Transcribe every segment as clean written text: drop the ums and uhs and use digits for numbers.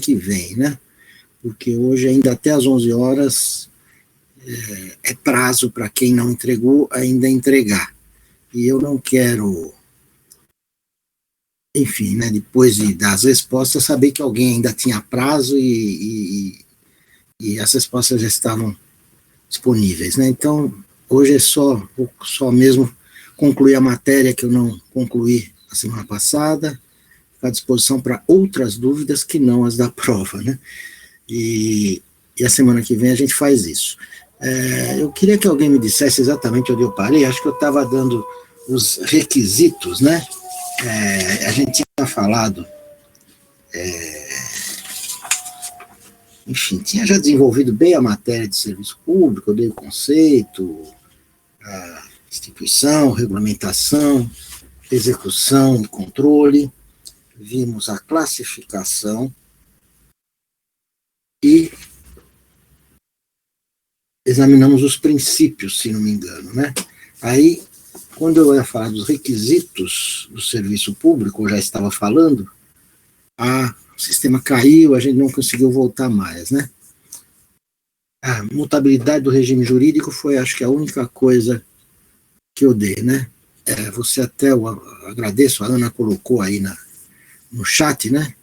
que vem, né? Porque hoje, ainda até às 11 horas, é prazo para quem não entregou ainda entregar. E eu não quero, enfim, né, depois das respostas, saber que alguém ainda tinha prazo e as respostas já estavam disponíveis, né? Então, hoje é só mesmo concluir a matéria que eu não concluí a semana passada, ficar à disposição para outras dúvidas que não as da prova, né? E a semana que vem a gente faz isso. Eu queria que alguém me dissesse exatamente onde eu parei. Acho que eu estava dando os requisitos, né? A gente tinha falado, enfim, tinha já desenvolvido bem a matéria de serviço público, eu dei o conceito, a instituição, regulamentação, execução e controle, vimos a classificação e examinamos os princípios, se não me engano, né? Aí, quando eu ia falar dos requisitos do serviço público, eu já estava falando, o sistema caiu, a gente não conseguiu voltar mais, né? A mutabilidade do regime jurídico foi, acho que, a única coisa que eu dei, né? Você até, eu agradeço, a Ana colocou aí no chat, né?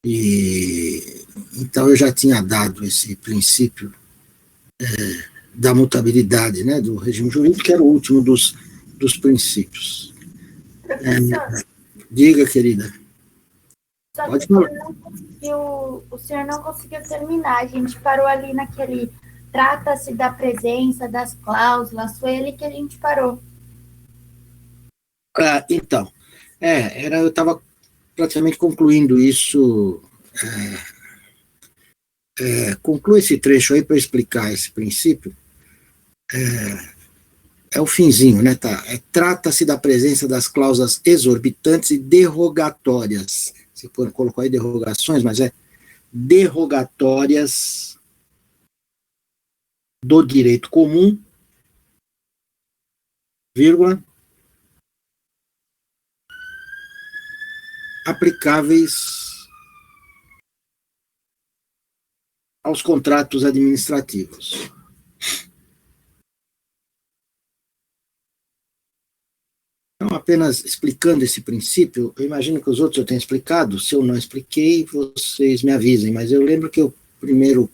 E então eu já tinha dado esse princípio da mutabilidade, né, do regime jurídico, que era o último dos princípios. Diga, querida. Só que o senhor não conseguiu terminar, a gente parou ali naquele trata-se da presença das cláusulas, foi ali que a gente parou. Então, eu estava praticamente concluindo isso, concluo esse trecho aí para explicar esse princípio, é o finzinho, né, tá? Trata-se da presença das cláusulas exorbitantes e derrogatórias. Você colocou aí derrogações, mas derrogatórias do direito comum, vírgula, aplicáveis aos contratos administrativos. Então, apenas explicando esse princípio, eu imagino que os outros eu tenho explicado, se eu não expliquei, vocês me avisem, mas eu lembro que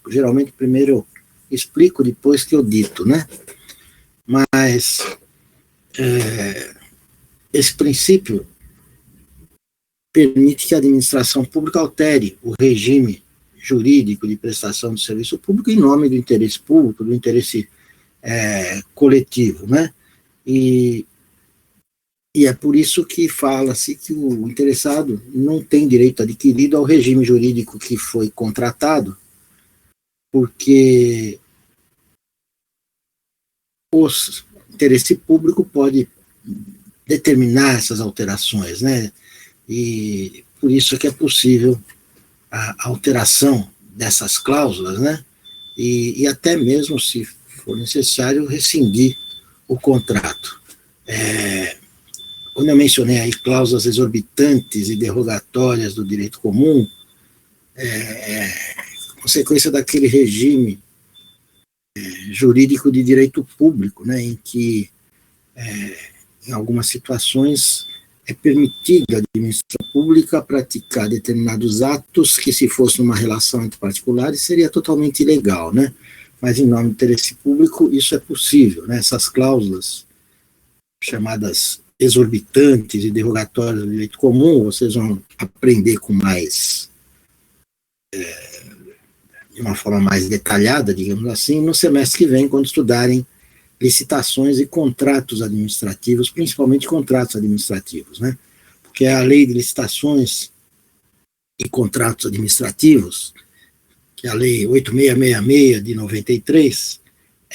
geralmente primeiro eu explico, depois que eu dito, né? Mas esse princípio permite que a administração pública altere o regime jurídico de prestação de serviço público em nome do interesse público, do interesse coletivo, né? E é por isso que fala-se que o interessado não tem direito adquirido ao regime jurídico que foi contratado, porque o interesse público pode determinar essas alterações, né? E por isso que é possível a alteração dessas cláusulas, né? E até mesmo, se for necessário, rescindir o contrato. Quando eu mencionei aí cláusulas exorbitantes e derrogatórias do direito comum, consequência daquele regime jurídico de direito público, né, em que, em algumas situações, é permitido à administração pública praticar determinados atos que, se fosse uma relação entre particulares, seria totalmente ilegal, né? Mas, em nome do interesse público, isso é possível, né? Essas cláusulas chamadas exorbitantes e derrogatórias do direito comum, vocês vão aprender com mais, de uma forma mais detalhada, digamos assim, no semestre que vem, quando estudarem licitações e contratos administrativos, principalmente contratos administrativos, né? Porque a lei de licitações e contratos administrativos, que é a lei 8666 de 93,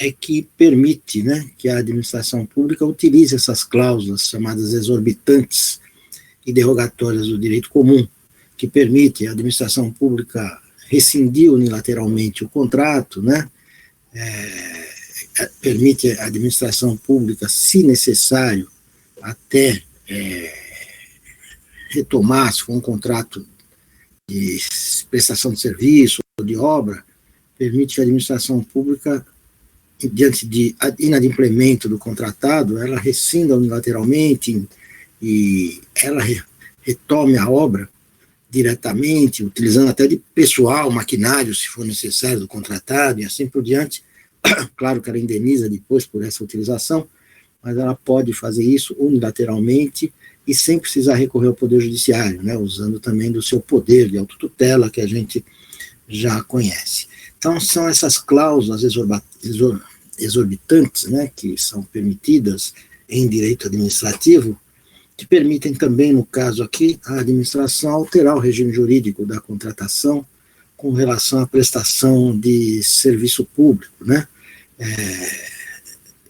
é que permite, né, que a administração pública utilize essas cláusulas chamadas exorbitantes e derrogatórias do direito comum, que permite a administração pública rescindir unilateralmente o contrato, né, permite a administração pública, se necessário, até retomar, se for um contrato de prestação de serviço ou de obra, permite que a administração pública, diante de inadimplemento do contratado, ela rescinda unilateralmente e ela retome a obra diretamente, utilizando até de pessoal, maquinário, se for necessário, do contratado, e assim por diante. Claro que ela indeniza depois por essa utilização, mas ela pode fazer isso unilateralmente e sem precisar recorrer ao Poder Judiciário, né, usando também do seu poder de autotutela, que a gente já conhece. Então, são essas cláusulas exorbitantes, né, que são permitidas em direito administrativo, que permitem também, no caso aqui, a administração alterar o regime jurídico da contratação com relação à prestação de serviço público, né?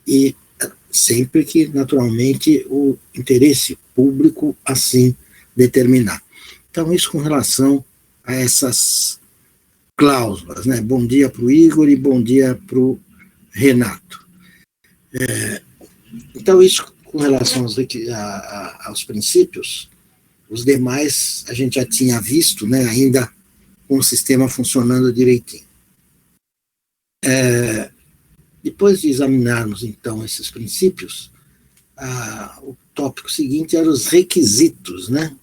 E sempre que, naturalmente, o interesse público assim determinar. Então, isso com relação a essas cláusulas, né? Bom dia para o Igor e bom dia para o Renato. Então, isso com relação aos princípios, os demais a gente já tinha visto, né, ainda com o sistema funcionando direitinho. Depois de examinarmos, então, esses princípios, o tópico seguinte era os requisitos, né,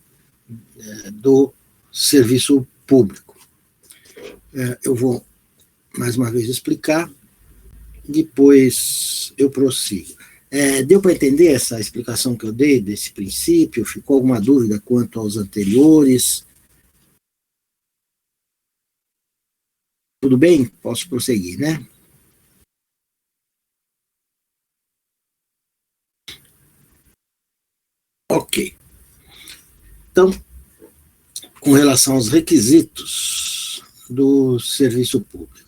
do serviço público. Eu vou, mais uma vez, explicar, depois eu prossigo. Deu para entender essa explicação que eu dei desse princípio? Ficou alguma dúvida quanto aos anteriores? Tudo bem? Posso prosseguir, né? Ok. Então, com relação aos requisitos do serviço público.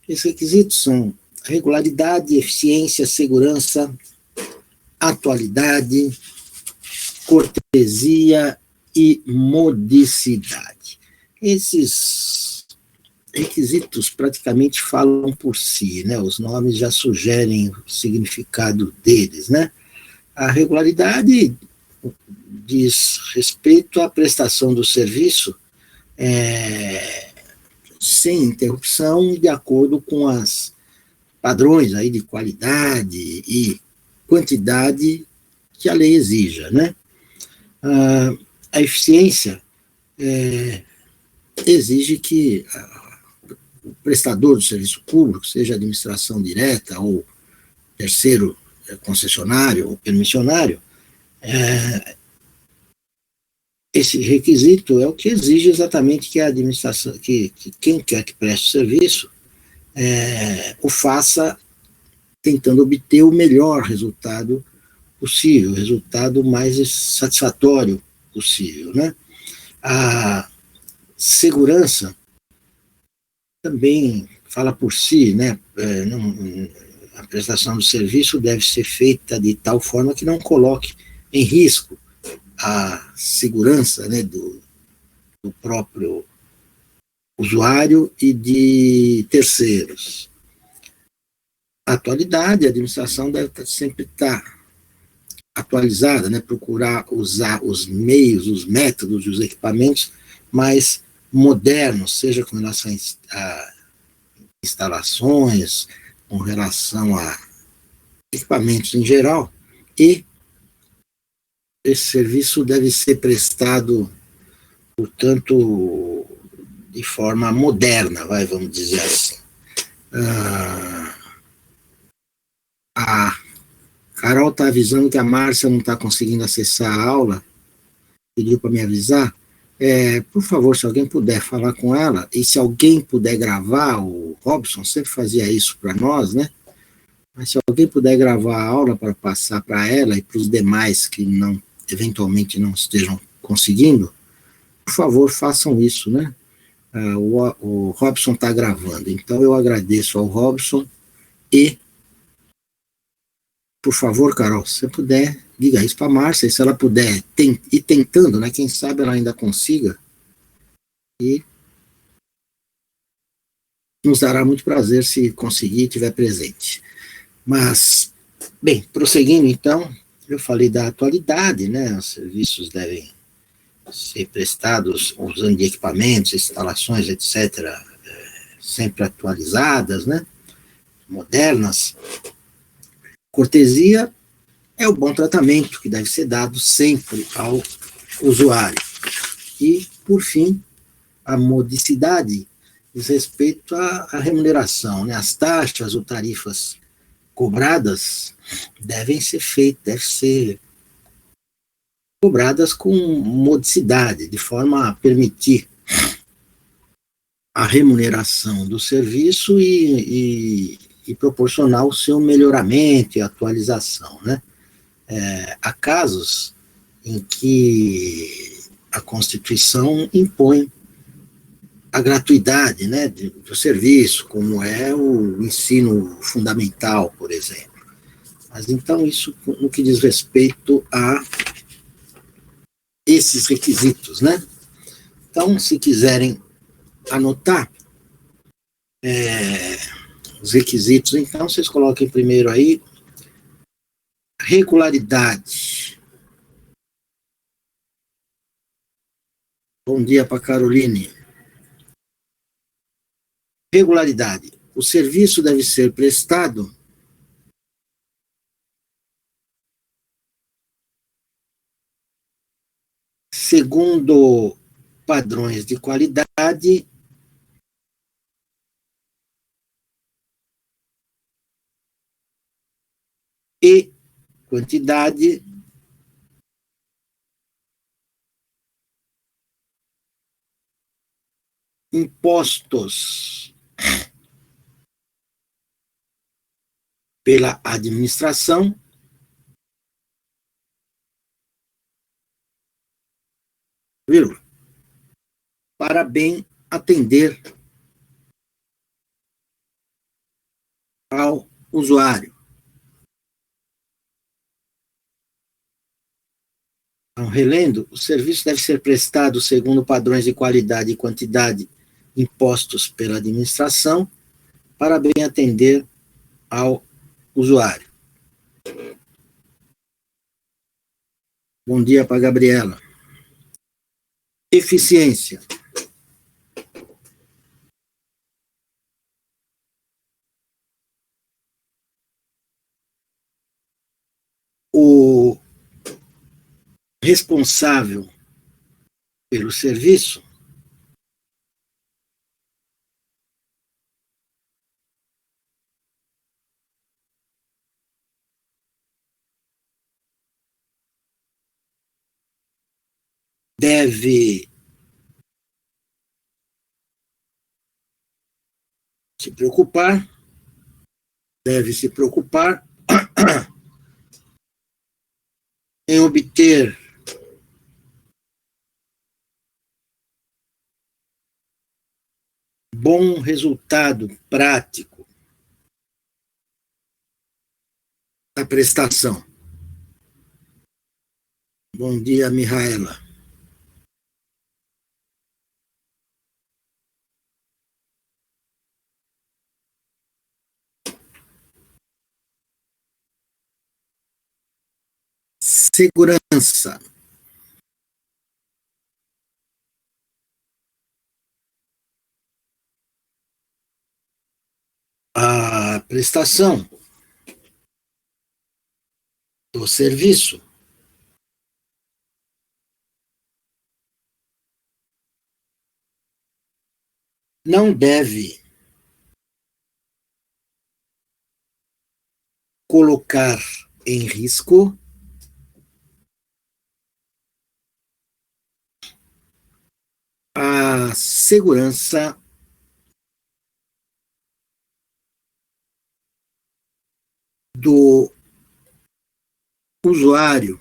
Esses requisitos são regularidade, eficiência, segurança, atualidade, cortesia e modicidade. Esses requisitos praticamente falam por si, né? Os nomes já sugerem o significado deles, né? A regularidade diz respeito à prestação do serviço sem interrupção, de acordo com as padrões aí de qualidade e quantidade que a lei exija, né? A eficiência exige que o prestador do serviço público, seja administração direta ou terceiro concessionário ou permissionário, esse requisito é o que exige exatamente que a administração, que quem quer que preste o serviço, o faça tentando obter o melhor resultado possível, o resultado mais satisfatório possível, né? A segurança também fala por si, né? A prestação do serviço deve ser feita de tal forma que não coloque em risco a segurança, né, do próprio usuário e de terceiros. A atualidade, a administração deve sempre estar atualizada, né, procurar usar os meios, os métodos e os equipamentos mais modernos, seja com relação a instalações, com relação a equipamentos em geral, e esse serviço deve ser prestado, portanto, de forma moderna, vamos dizer assim. A Carol está avisando que a Márcia não está conseguindo acessar a aula, pediu para me avisar. Por favor, se alguém puder falar com ela, e se alguém puder gravar, o Robson sempre fazia isso para nós, né? Mas se alguém puder gravar a aula para passar para ela e para os demais que eventualmente não estejam conseguindo, por favor, façam isso, né? O Robson está gravando, então eu agradeço ao Robson e, por favor, Carol, se você puder, diga isso para a Márcia, e se ela puder ir tentando, né? Quem sabe ela ainda consiga, e nos dará muito prazer se conseguir e estiver presente. Mas, bem, prosseguindo então, eu falei da atualidade, né? Os serviços devem ser prestados usando de equipamentos, instalações, etc., sempre atualizadas, né, modernas. Cortesia é o bom tratamento que deve ser dado sempre ao usuário. E, por fim, a modicidade diz respeito à remuneração, né? As taxas ou tarifas cobradas devem ser cobradas com modicidade, de forma a permitir a remuneração do serviço e proporcionar o seu melhoramento e atualização, né? Há casos em que a Constituição impõe a gratuidade, né, do serviço, como é o ensino fundamental, por exemplo. Mas então isso no que diz respeito a esses requisitos, né? Então, se quiserem anotar os requisitos, então vocês coloquem primeiro aí regularidade. Bom dia para Caroline. Regularidade. O serviço deve ser prestado segundo padrões de qualidade e quantidade impostos pela administração, vírgula, para bem atender ao usuário. Então, relendo, o serviço deve ser prestado segundo padrões de qualidade e quantidade impostos pela administração, para bem atender ao usuário. Bom dia para a Gabriela. Eficiência. O responsável pelo serviço deve se preocupar em obter bom resultado prático da prestação. Bom dia, Mihaela. Segurança. A prestação do serviço não deve colocar em risco a segurança do usuário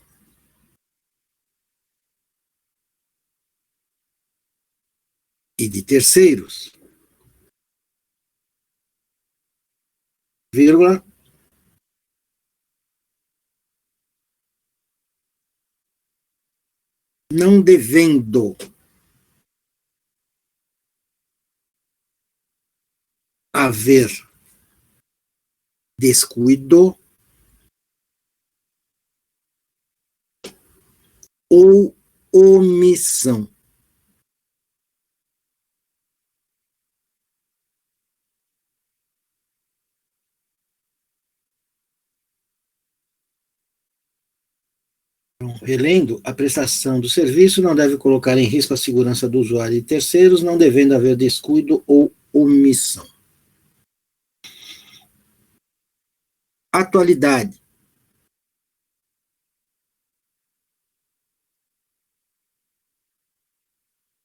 e de terceiros, vírgula, não devendo haver descuido ou omissão. Relendo, a prestação do serviço não deve colocar em risco a segurança do usuário e terceiros, não devendo haver descuido ou omissão. Atualidade.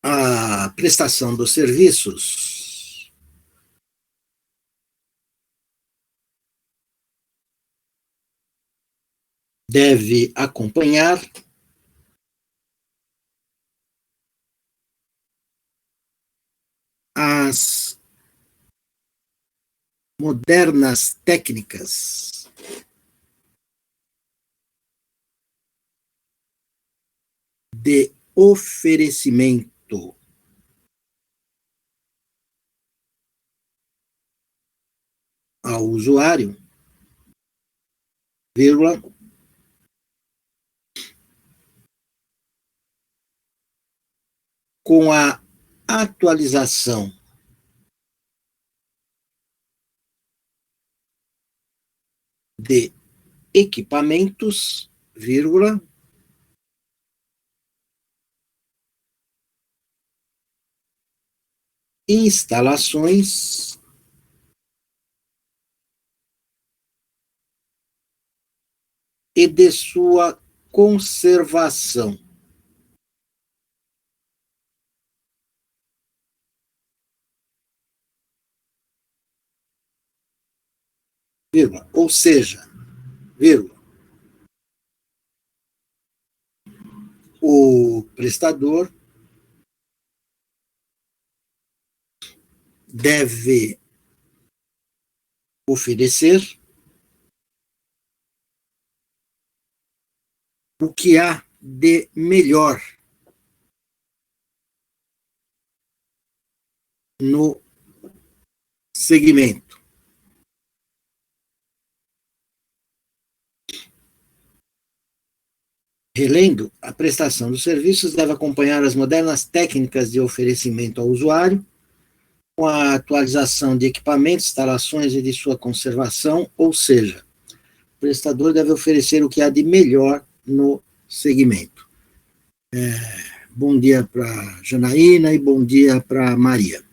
A prestação dos serviços deve acompanhar as modernas técnicas de oferecimento ao usuário, vírgula, com a atualização de equipamentos, vírgula, instalações e de sua conservação. Vírgula, ou seja, vírgula, o prestador deve oferecer o que há de melhor no segmento. Relendo, a prestação dos serviços deve acompanhar as modernas técnicas de oferecimento ao usuário, com a atualização de equipamentos, instalações e de sua conservação, ou seja, o prestador deve oferecer o que há de melhor no segmento. Bom dia para Janaína e bom dia para Maria.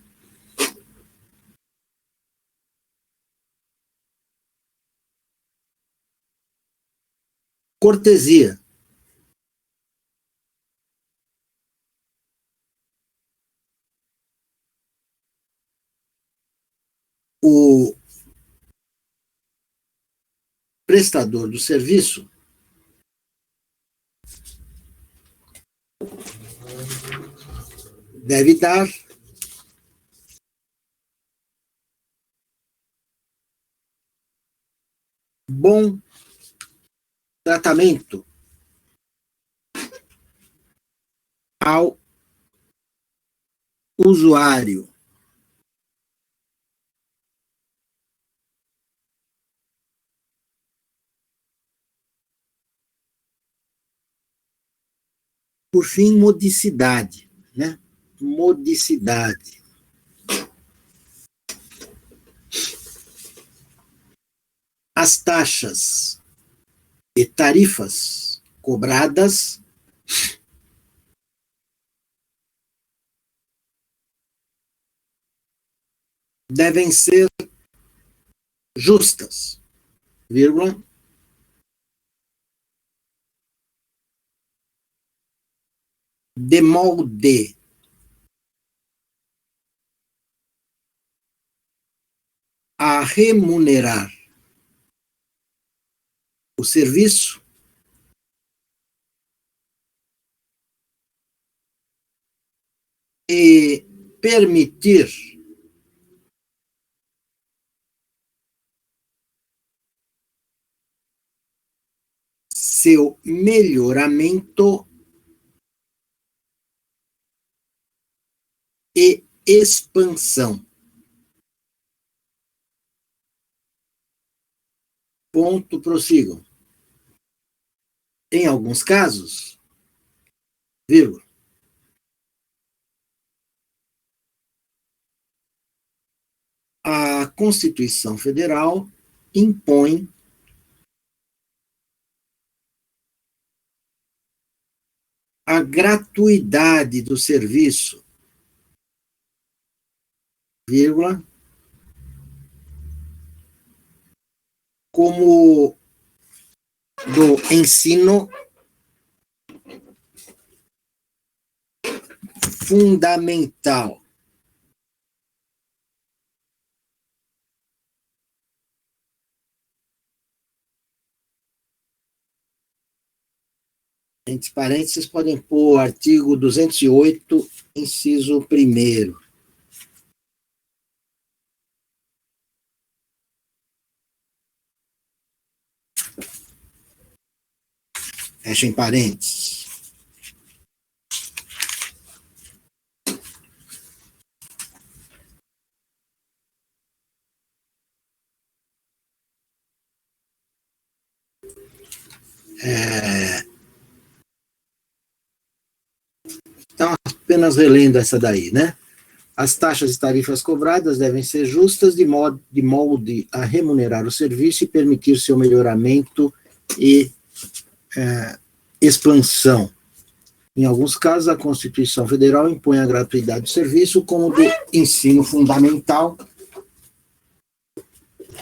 Cortesia. O prestador do serviço deve dar bom tratamento ao usuário. Por fim, modicidade, né? Modicidade. As taxas e tarifas cobradas devem ser justas, vírgula, de molde a remunerar o serviço e permitir seu melhoramento e expansão. Ponto, prossigam. Em alguns casos, vírgula. A Constituição Federal impõe a gratuidade do serviço, vírgula, como do ensino fundamental. Entre parênteses, podem pôr o artigo 208, inciso 1º. Fecha em parênteses. Então, apenas relendo essa daí, né? As taxas e tarifas cobradas devem ser justas de molde a remunerar o serviço e permitir seu melhoramento e expansão. Em alguns casos, a Constituição Federal impõe a gratuidade do serviço como do ensino fundamental,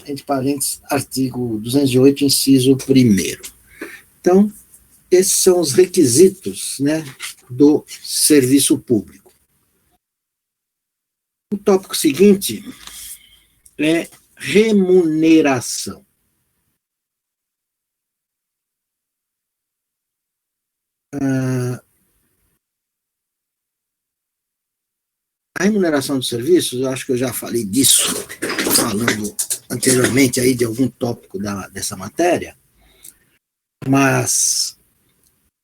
entre parênteses, artigo 208, inciso 1º. Então, esses são os requisitos, né, do serviço público. O tópico seguinte é remuneração. A remuneração dos serviços, eu acho que eu já falei disso, falando anteriormente aí de algum tópico dessa matéria, mas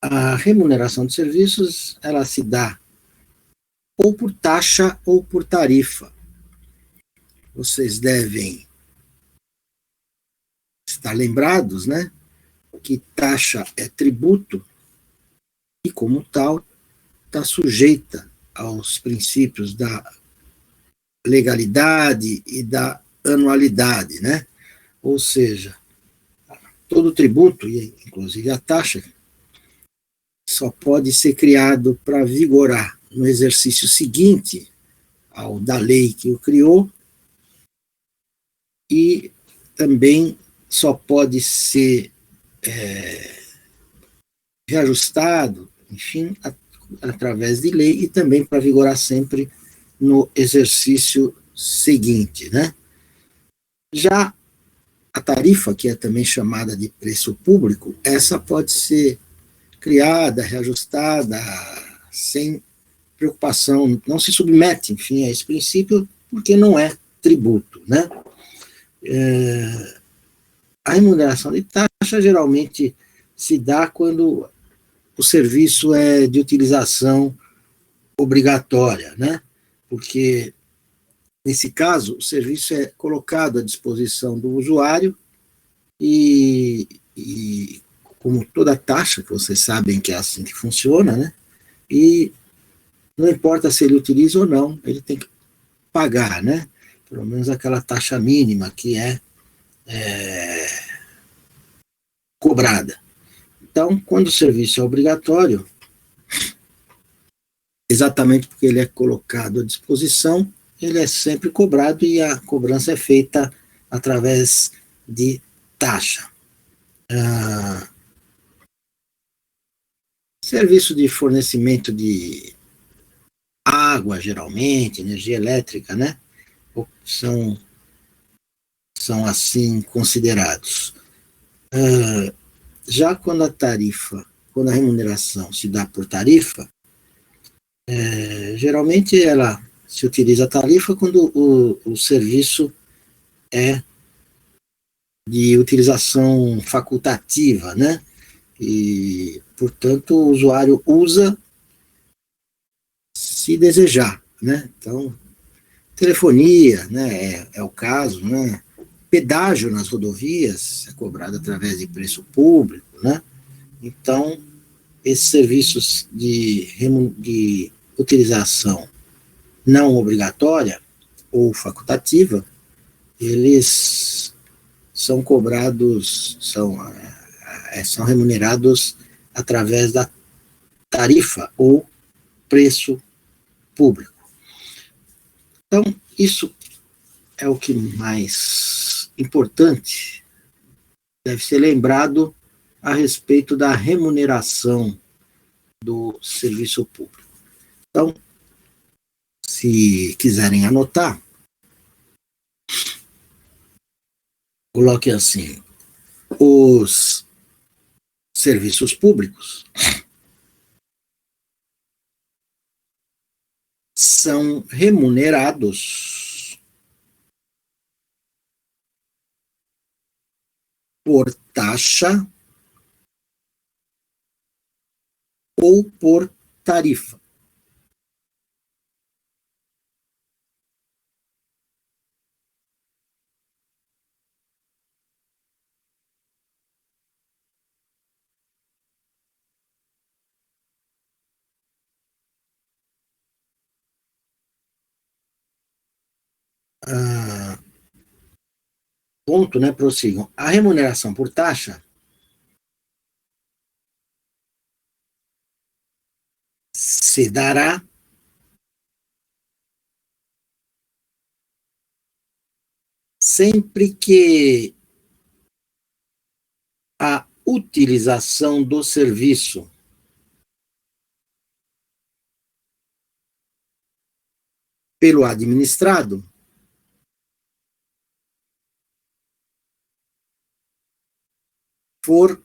a remuneração de serviços, ela se dá ou por taxa ou por tarifa. Vocês devem estar lembrados, né, que taxa é tributo e, como tal, está sujeita aos princípios da legalidade e da anualidade, né? Ou seja, todo tributo, e inclusive a taxa, só pode ser criado para vigorar no exercício seguinte ao da lei que o criou, e também só pode ser reajustado, enfim, através de lei, e também para vigorar sempre no exercício seguinte, né? Já a tarifa, que é também chamada de preço público, essa pode ser criada, reajustada, sem preocupação, não se submete, enfim, a esse princípio, porque não é tributo, né? A remuneração de taxa geralmente se dá quando o serviço é de utilização obrigatória, né? Porque, nesse caso, o serviço é colocado à disposição do usuário e como toda taxa, que vocês sabem que é assim que funciona, né? E não importa se ele utiliza ou não, ele tem que pagar, né? Pelo menos aquela taxa mínima que é cobrada. Então, quando o serviço é obrigatório, exatamente porque ele é colocado à disposição, ele é sempre cobrado e a cobrança é feita através de taxa. Serviço de fornecimento de água, geralmente, energia elétrica, né? São assim considerados. Já quando a remuneração se dá por tarifa, geralmente ela se utiliza a tarifa quando o serviço é de utilização facultativa, né? E, portanto, o usuário usa se desejar, né? Então, telefonia, né, é o caso, né? Pedágio nas rodovias é cobrado através de preço público, né? Então, esses serviços de utilização não obrigatória ou facultativa, eles são cobrados, são remunerados através da tarifa ou preço público. Então, isso é o que mais importante deve ser lembrado a respeito da remuneração do serviço público. Então, se quiserem anotar, coloque assim: os serviços públicos são remunerados por taxa ou por tarifa. Ponto, né? Prossigam. A remuneração por taxa se dará sempre que a utilização do serviço pelo administrado for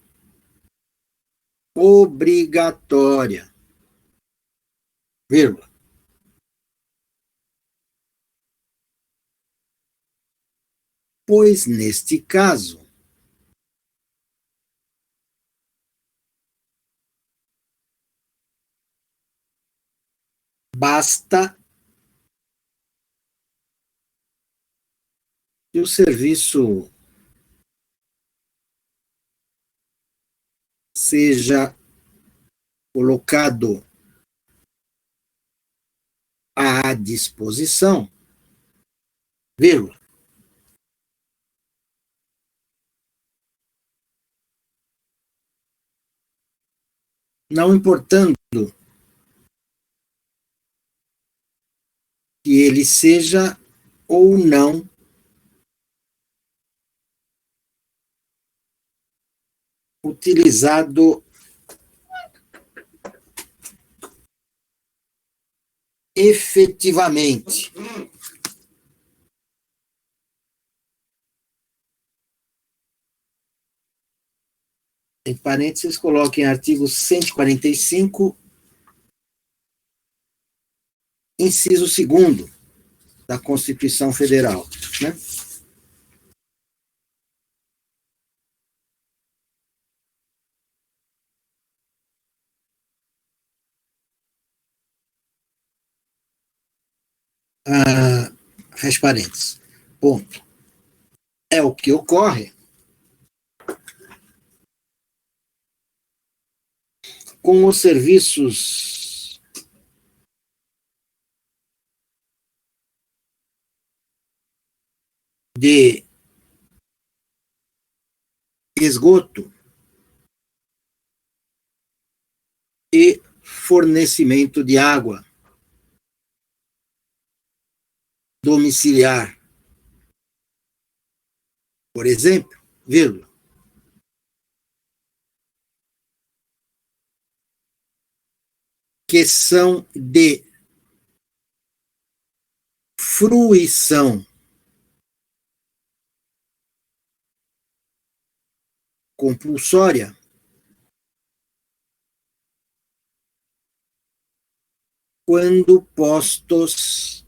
obrigatória, vírgula. Pois, neste caso, basta que o serviço seja colocado à disposição, vírgula. Não importando que ele seja ou não utilizado efetivamente. Em parênteses, coloquem artigo 145, inciso 2º da Constituição Federal, né? Fecha parênteses. Ponto. É o que ocorre com os serviços de esgoto e fornecimento de água domiciliar, por exemplo, vírgula, que são de fruição compulsória quando postos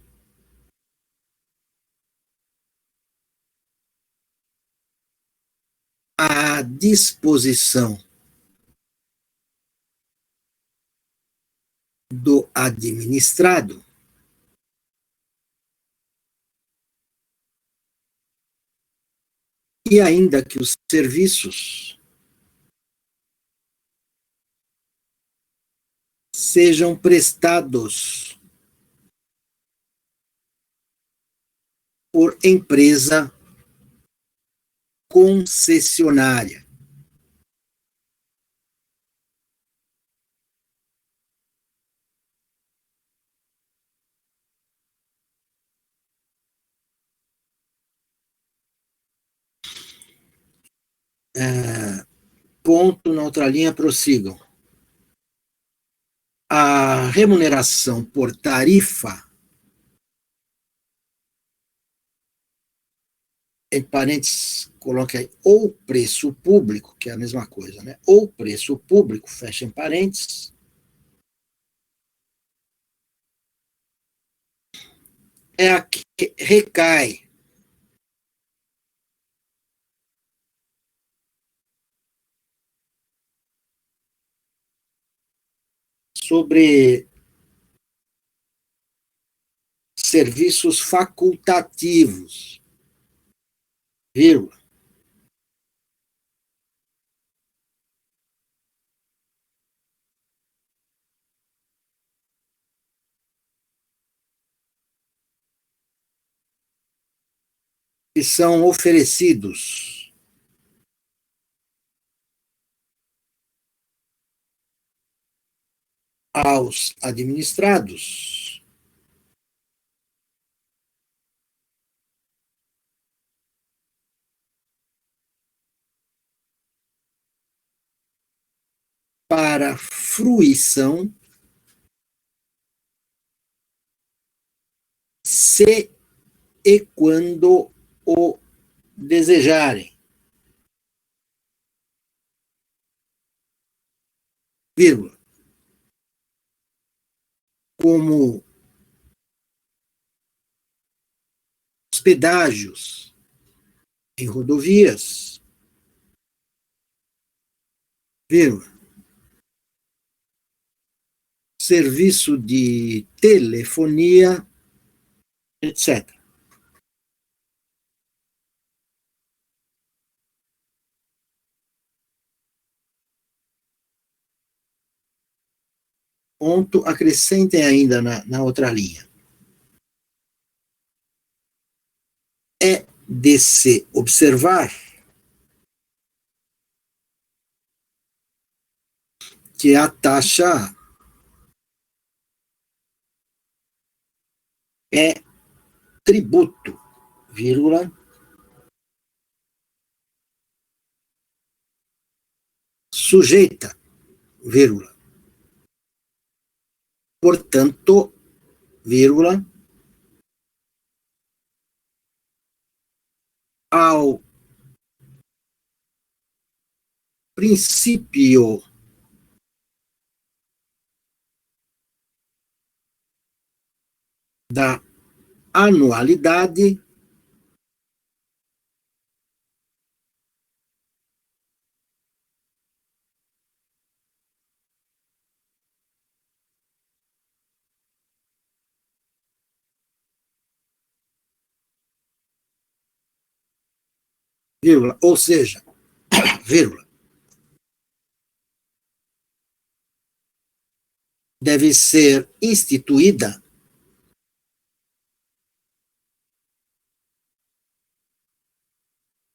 à disposição do administrado e ainda que os serviços sejam prestados por empresa concessionária. Ponto, na outra linha, prossigam. A remuneração por tarifa, em parênteses, coloque aí, ou preço público, que é a mesma coisa, né? Ou preço público, fecha em parênteses, é a que recai sobre serviços facultativos, vírgula, que são oferecidos aos administrados para fruição, se e quando o desejarem, vírgula, como os pedágios em rodovias, vírgula, serviço de telefonia, etc. Ponto, acrescentem ainda na outra linha. É de se observar que a taxa é tributo, vírgula, sujeita, vírgula, portanto, vírgula, ao princípio da anualidade vírgula, ou seja, vírgula, deve ser instituída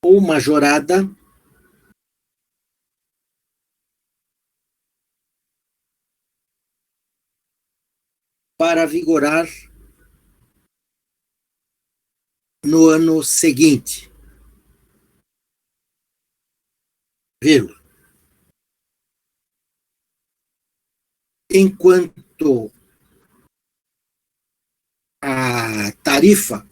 ou majorada para vigorar no ano seguinte, vírgula, enquanto a tarifa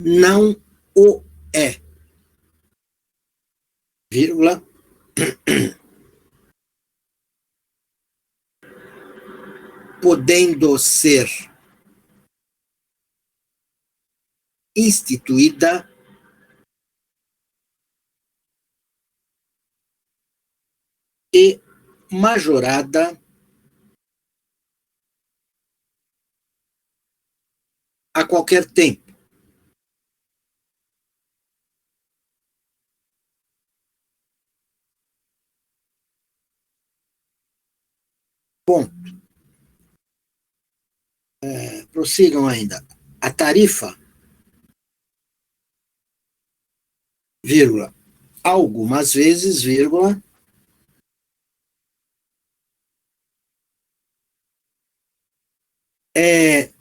não o é, vírgula, podendo ser instituída e majorada a qualquer tempo, Ponto. Prossigam ainda. A tarifa, vírgula, algumas vezes, vírgula, é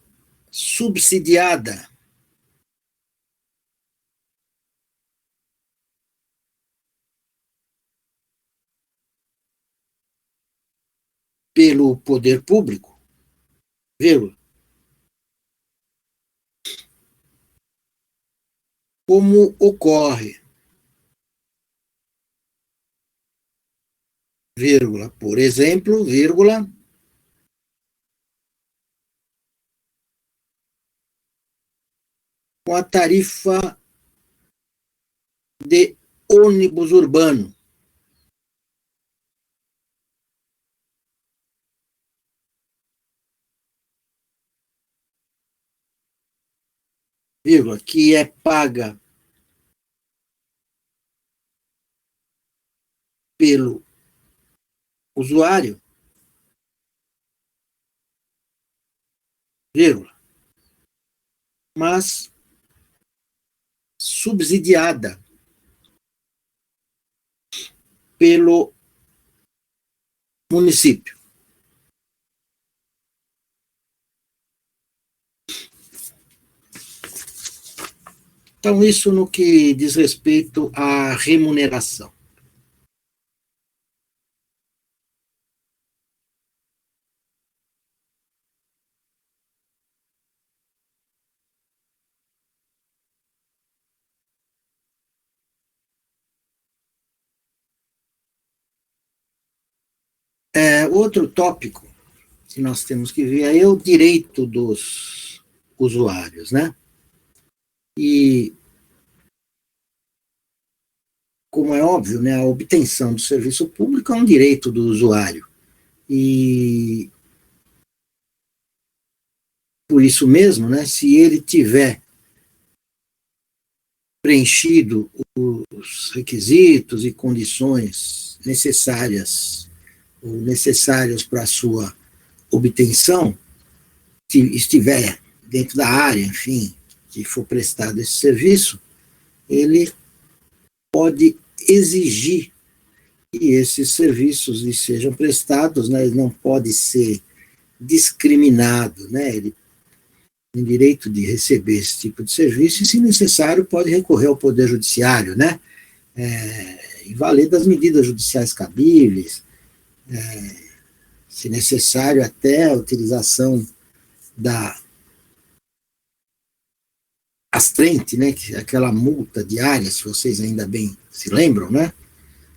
subsidiada pelo poder público, vírgula, como ocorre, vírgula, por exemplo, vírgula, com a tarifa de ônibus urbano, vírgula, que é paga pelo usuário, vírgula, mas subsidiada pelo município. Então, isso no que diz respeito à remuneração. Outro tópico que nós temos que ver é o direito dos usuários, né? E, como é óbvio, né, a obtenção do serviço público é um direito do usuário. E, por isso mesmo, né, se ele tiver preenchido os requisitos e condições necessários para a sua obtenção, se estiver dentro da área, enfim, que for prestado esse serviço, ele pode exigir que esses serviços lhe sejam prestados, né? Ele não pode ser discriminado, né? Ele tem direito de receber esse tipo de serviço e, se necessário, pode recorrer ao Poder Judiciário, né? E valer das medidas judiciais cabíveis, se necessário, até a utilização da astrente, né, que é aquela multa diária, se vocês ainda bem se lembram, né,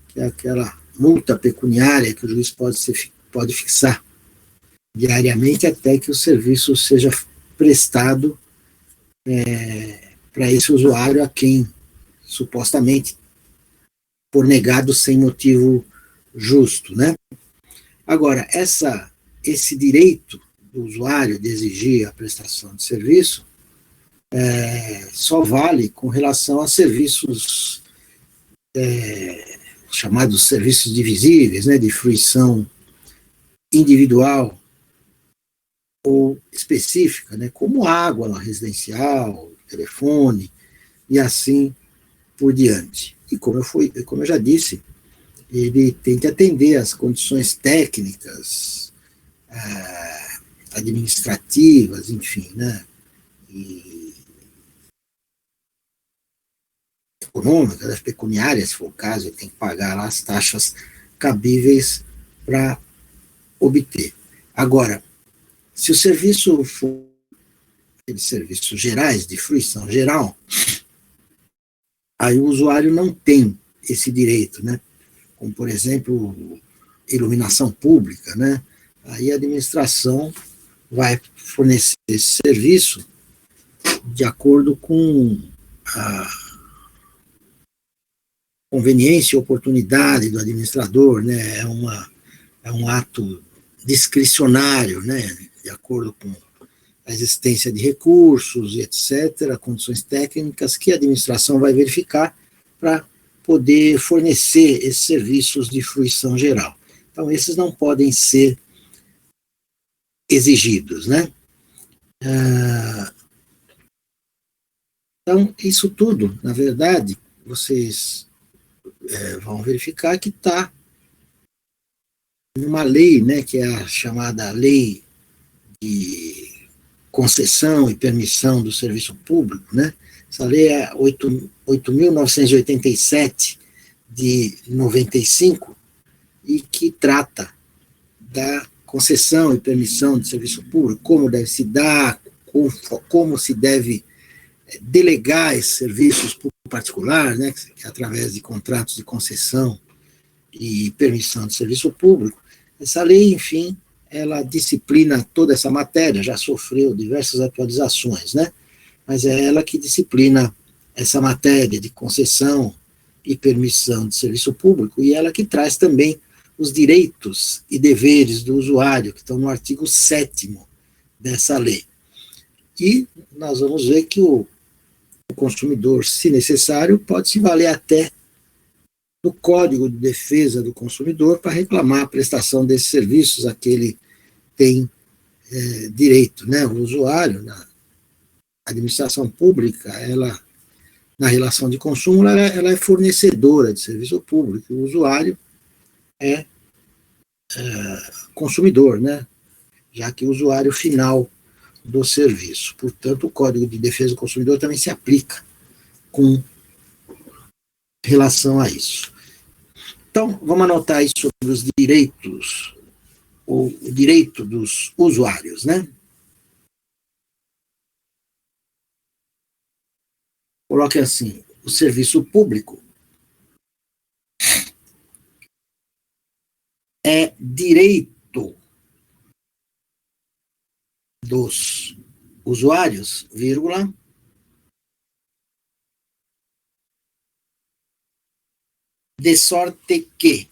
que é aquela multa pecuniária que o juiz pode fixar diariamente até que o serviço seja prestado para esse usuário a quem supostamente for negado sem motivo justo, né. Agora, esse direito do usuário de exigir a prestação de serviço só vale com relação a serviços chamados serviços divisíveis, né, de fruição individual ou específica, né, como água residencial, telefone e assim por diante. E como eu já disse, ele tem que atender às condições técnicas, administrativas, enfim, né, e econômicas, pecuniárias, se for o caso, ele tem que pagar lá as taxas cabíveis para obter. Agora, se o serviço for aqueles serviços gerais, de fruição geral, aí o usuário não tem esse direito, né? Como, por exemplo, iluminação pública, né? Aí a administração vai fornecer esse serviço de acordo com a conveniência e oportunidade do administrador, né? É um ato discricionário, né? De acordo com a existência de recursos e etc., condições técnicas que a administração vai verificar para poder fornecer esses serviços de fruição geral. Então, esses não podem ser exigidos, né? Então, isso tudo, na verdade, vocês vão verificar que está numa lei, né, que é a chamada Lei de Concessão e Permissão do Serviço Público, né? Essa lei é 8.987 de 95 e que trata da concessão e permissão de serviço público, como deve se dar, como se deve delegar esses serviços para o particular, né, através de contratos de concessão e permissão de serviço público. Essa lei, enfim, ela disciplina toda essa matéria, já sofreu diversas atualizações, né? Mas é ela que disciplina essa matéria de concessão e permissão de serviço público, e ela que traz também os direitos e deveres do usuário, que estão no artigo 7º dessa lei. E nós vamos ver que o consumidor, se necessário, pode se valer até do Código de Defesa do Consumidor para reclamar a prestação desses serviços a que ele tem direito, né? O usuário, na administração pública, ela, na relação de consumo, ela é fornecedora de serviço público, o usuário é consumidor, né? Já que o usuário final do serviço. Portanto, o Código de Defesa do Consumidor também se aplica com relação a isso. Então, vamos anotar aí sobre os direitos, o direito dos usuários, né? Coloque assim, o serviço público é direito dos usuários, vírgula, de sorte que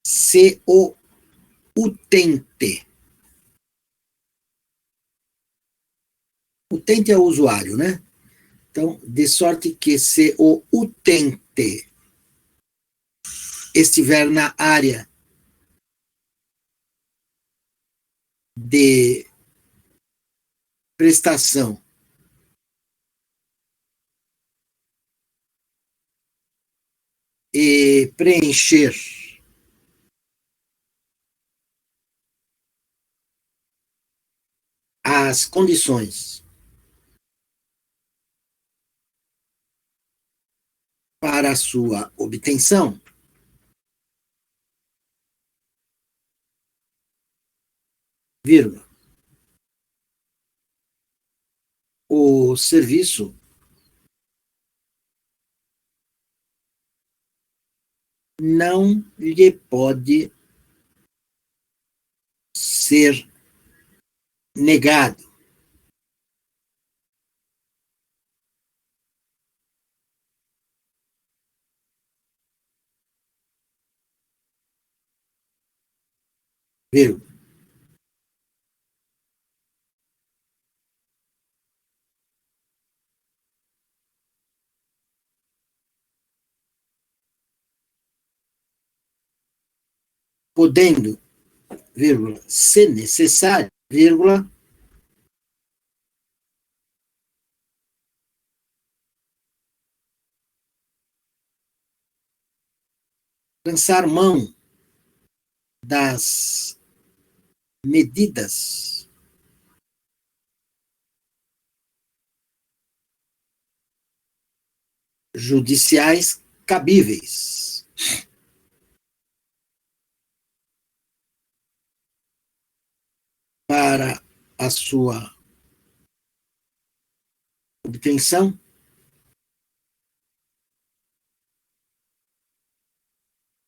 se o utente é o usuário, né? Então, de sorte que se o utente estiver na área de prestação e preencher as condições para a sua obtenção, vírgula, o serviço não lhe pode ser negado. Vírgula. Podendo, vírgula, se necessário, vírgula, lançar mão das medidas judiciais cabíveis para a sua obtenção,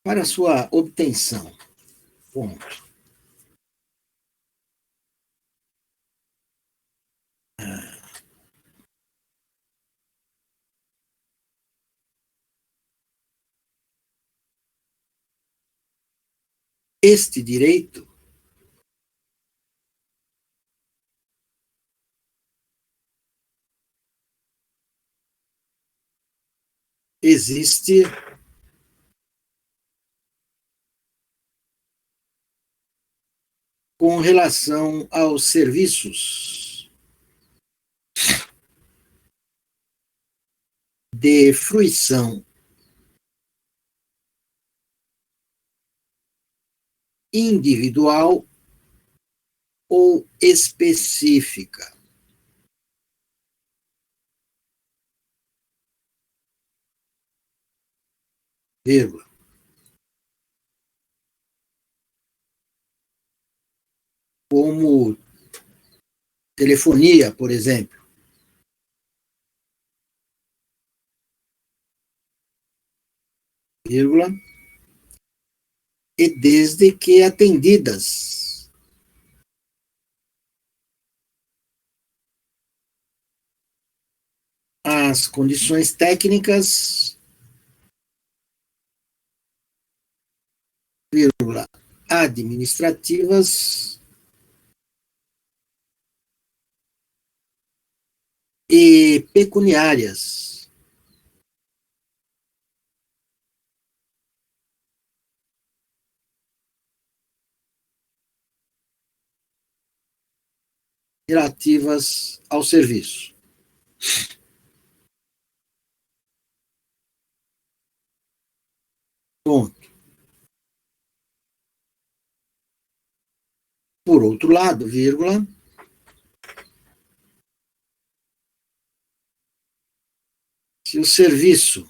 para a sua obtenção. Ponto. Este direito existe com relação aos serviços de fruição individual ou específica. Vírgula. Como telefonia, por exemplo. Vírgula. E desde que atendidas as condições técnicas, vírgula, administrativas e pecuniárias, relativas ao serviço. Ponto. Por outro lado, vírgula, se o serviço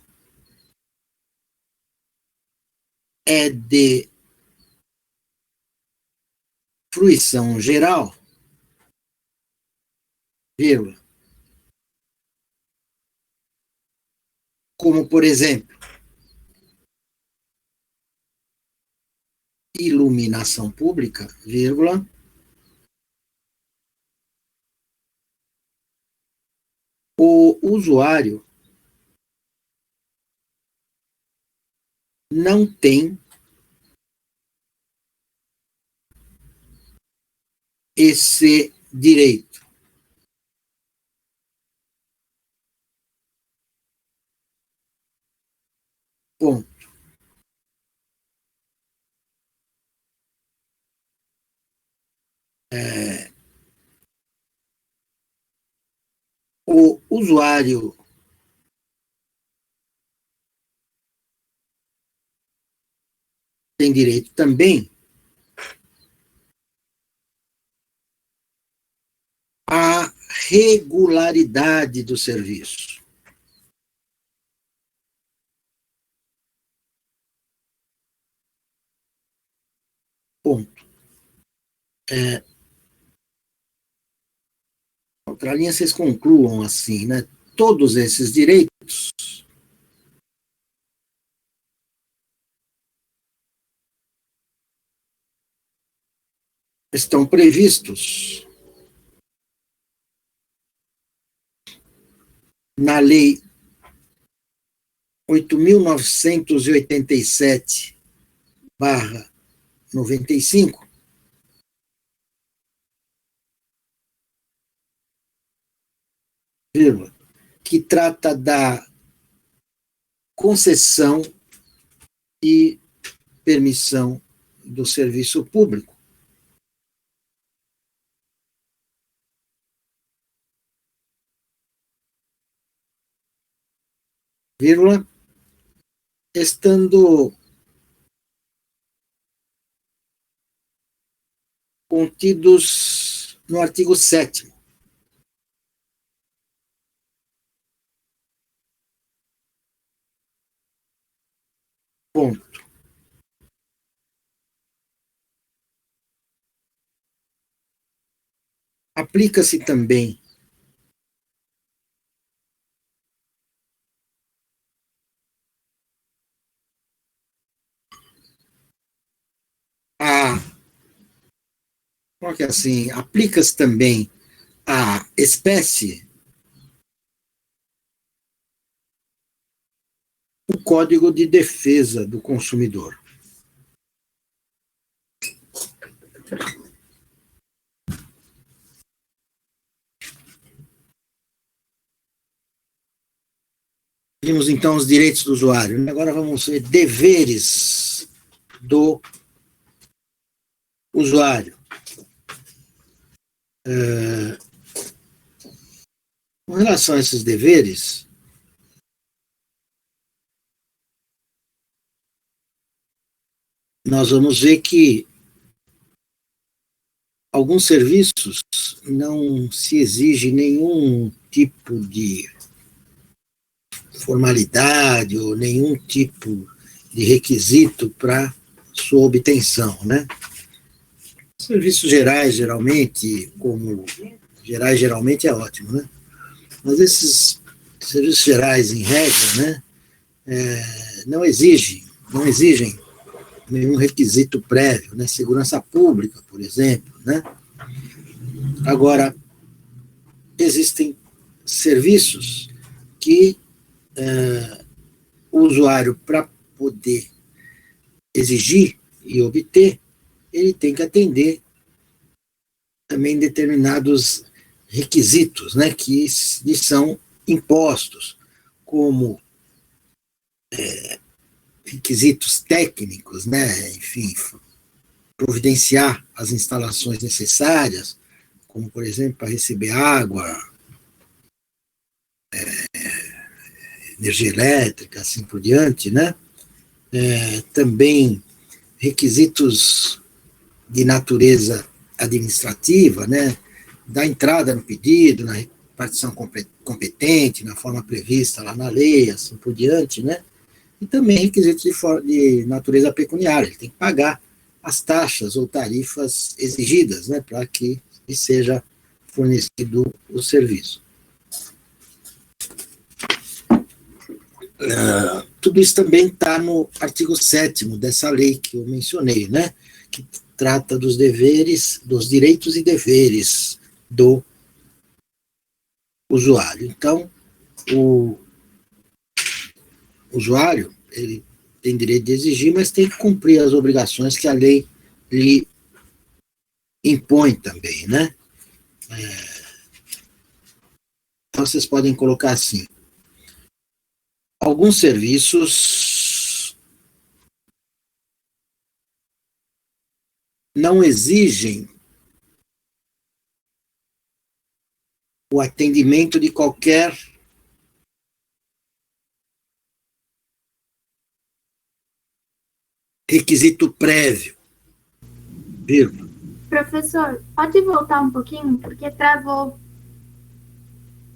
é de fruição geral, vírgula, como, por exemplo, iluminação pública, vírgula, o usuário não tem esse direito. Ponto. O usuário tem direito também à regularidade do serviço. Ponto. Outra linha, vocês concluam assim, né? Todos esses direitos estão previstos na Lei 8.987/95, que trata da concessão e permissão do serviço público. Vírgula, estando contidos no artigo 7º. Ponto. Aplica-se também porque assim, aplica-se também à espécie o Código de Defesa do Consumidor. Vimos então os direitos do usuário. Agora vamos ver deveres do usuário. Com relação a esses deveres, nós vamos ver que alguns serviços não se exige nenhum tipo de formalidade ou nenhum tipo de requisito para sua obtenção, né? Serviços gerais, geralmente, como gerais geralmente é ótimo, né? Mas esses serviços gerais, em regra, né, não exigem nenhum requisito prévio, né? Segurança pública, por exemplo, né? Agora, existem serviços que o usuário, para poder exigir e obter, ele tem que atender também determinados requisitos, né, que lhe são impostos, como requisitos técnicos, né, enfim, providenciar as instalações necessárias, como, por exemplo, para receber água, energia elétrica, assim por diante, né? Também requisitos de natureza administrativa, né? Da entrada no pedido, na repartição competente, na forma prevista lá na lei, assim por diante, né? E também requisitos de natureza pecuniária, ele tem que pagar as taxas ou tarifas exigidas, né, para que lhe seja fornecido o serviço. Tudo isso também está no artigo 7º dessa lei que eu mencionei, né, que trata dos deveres, dos direitos e deveres do usuário. Então, o usuário, ele tem direito de exigir, mas tem que cumprir as obrigações que a lei lhe impõe também, né? Então, vocês podem colocar assim: alguns serviços não exigem o atendimento de qualquer requisito prévio, vírgula. Professor, pode voltar um pouquinho, porque travou.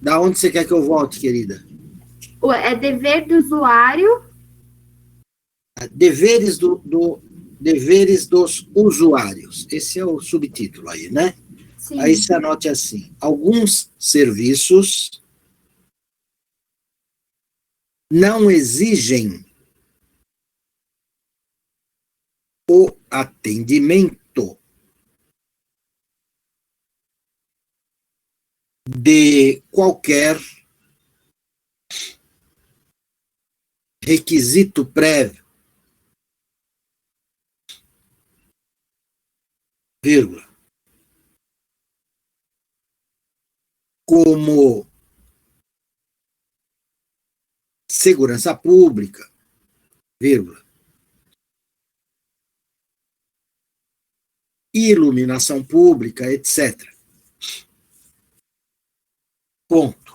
Da onde você quer que eu volte, querida? É dever do usuário. Deveres dos usuários. Esse é o subtítulo aí, né? Sim. Aí você anote assim: alguns serviços não exigem o atendimento de qualquer requisito prévio, vírgula, como segurança pública, vírgula, iluminação pública, etc. Ponto.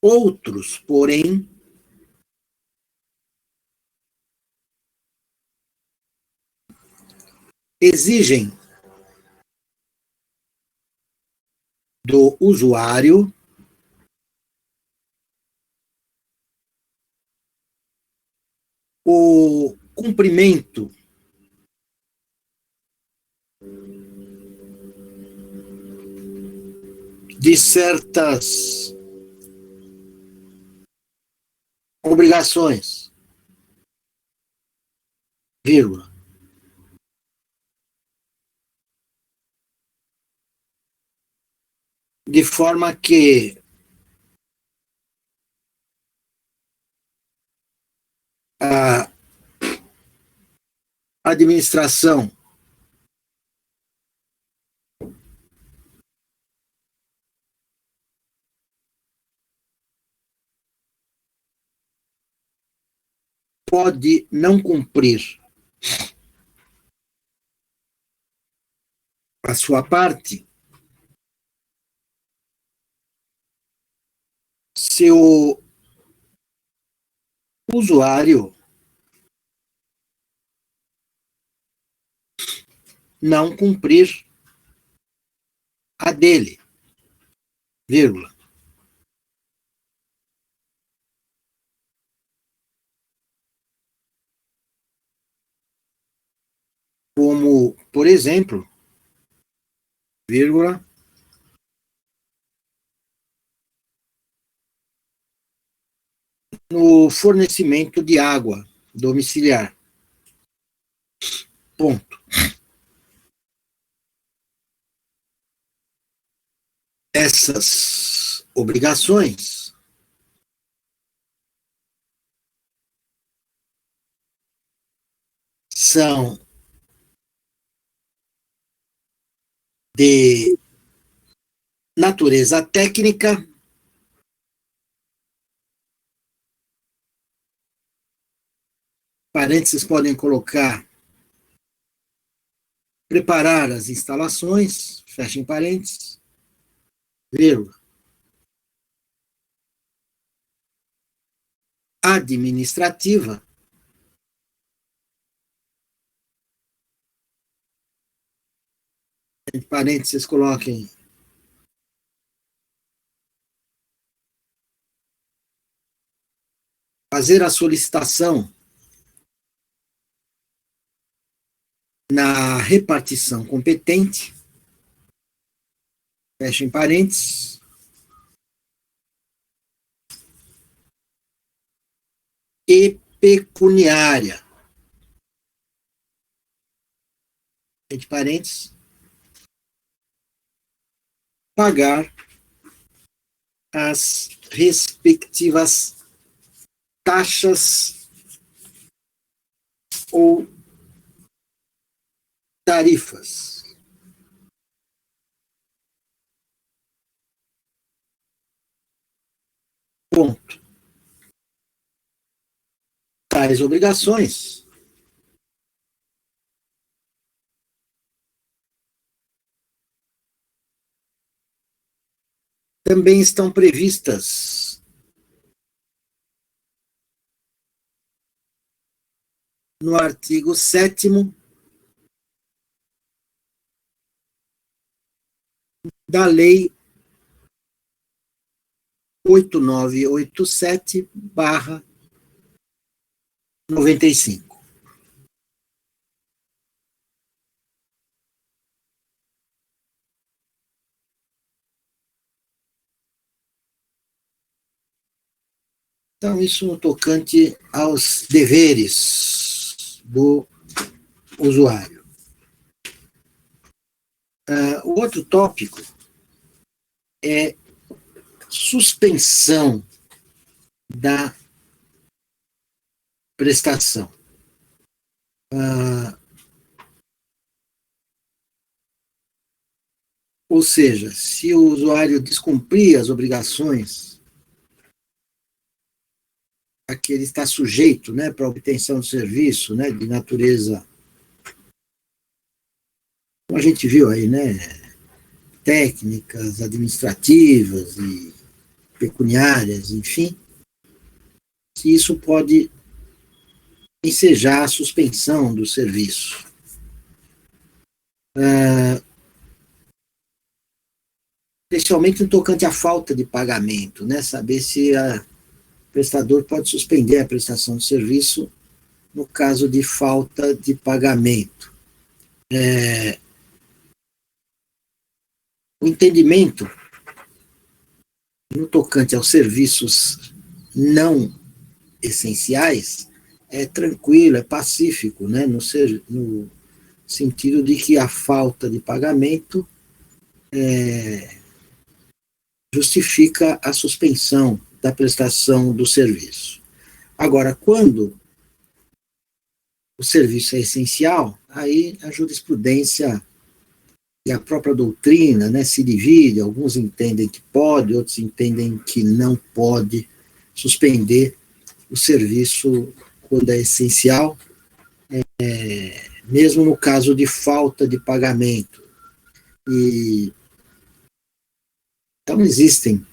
Outros, porém, exigem do usuário o cumprimento de certas obrigações, vírgula, de forma que a administração pode não cumprir a sua parte, se o usuário não cumprir a dele, vírgula. Como, por exemplo, vírgula, no fornecimento de água domiciliar. Ponto. Essas obrigações são de natureza técnica, parênteses podem colocar preparar as instalações, fechem parênteses, vírgula. Administrativa, entre parênteses coloquem fazer a solicitação na repartição competente, fechem parênteses, e pecuniária, entre parênteses, pagar as respectivas taxas ou tarifas. Ponto. Tais obrigações também estão previstas no artigo 7º da Lei 8987/95. Então, isso no tocante aos deveres do usuário. O outro tópico é suspensão da prestação. Ou seja, se o usuário descumprir as obrigações a que ele está sujeito, né, para a obtenção do serviço, né, de natureza, como a gente viu aí, né, técnicas, administrativas e pecuniárias, enfim, que isso pode ensejar a suspensão do serviço. Especialmente no tocante à falta de pagamento, né, saber se o prestador pode suspender a prestação de serviço no caso de falta de pagamento. O entendimento no tocante aos serviços não essenciais é tranquilo, é pacífico, né, no sentido de que a falta de pagamento justifica a suspensão da prestação do serviço. Agora, quando o serviço é essencial, aí a jurisprudência e a própria doutrina, né, se divide, alguns entendem que pode, outros entendem que não pode suspender o serviço quando é essencial, mesmo no caso de falta de pagamento. E então existem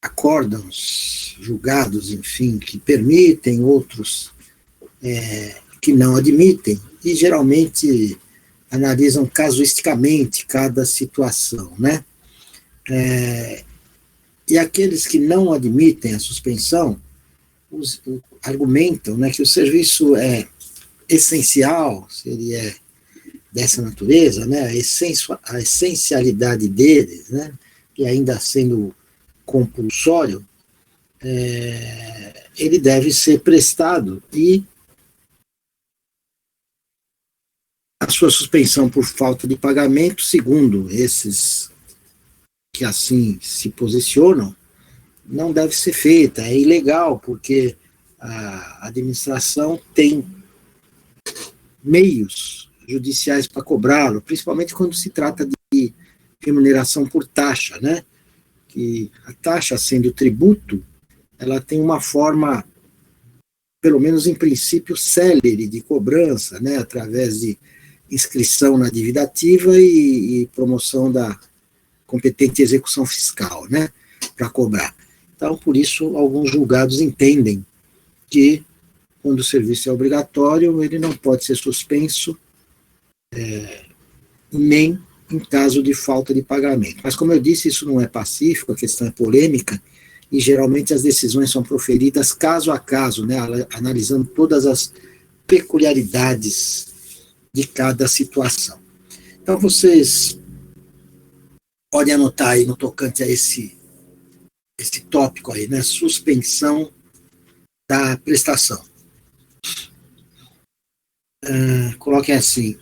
acórdãos, julgados, enfim, que permitem, outros que não admitem, e geralmente analisam casuisticamente cada situação, né? E aqueles que não admitem a suspensão argumentam, né, que o serviço é essencial, se ele é dessa natureza, né, a essencialidade dele, né, e ainda sendo compulsório, ele deve ser prestado, e a sua suspensão por falta de pagamento, segundo esses que assim se posicionam, não deve ser feita, é ilegal, porque a administração tem meios judiciais para cobrá-lo, principalmente quando se trata de remuneração por taxa, né? Que a taxa, sendo tributo, ela tem uma forma, pelo menos em princípio, célere de cobrança, né? Através de inscrição na dívida ativa e promoção da competente execução fiscal, né? Para cobrar. Então, por isso, alguns julgados entendem que, quando o serviço é obrigatório, ele não pode ser suspenso, nem em caso de falta de pagamento. Mas, como eu disse, isso não é pacífico, a questão é polêmica, e geralmente as decisões são proferidas caso a caso, né, analisando todas as peculiaridades de cada situação. Então, vocês podem anotar aí no tocante a esse tópico aí, né, suspensão da prestação. Coloquem assim: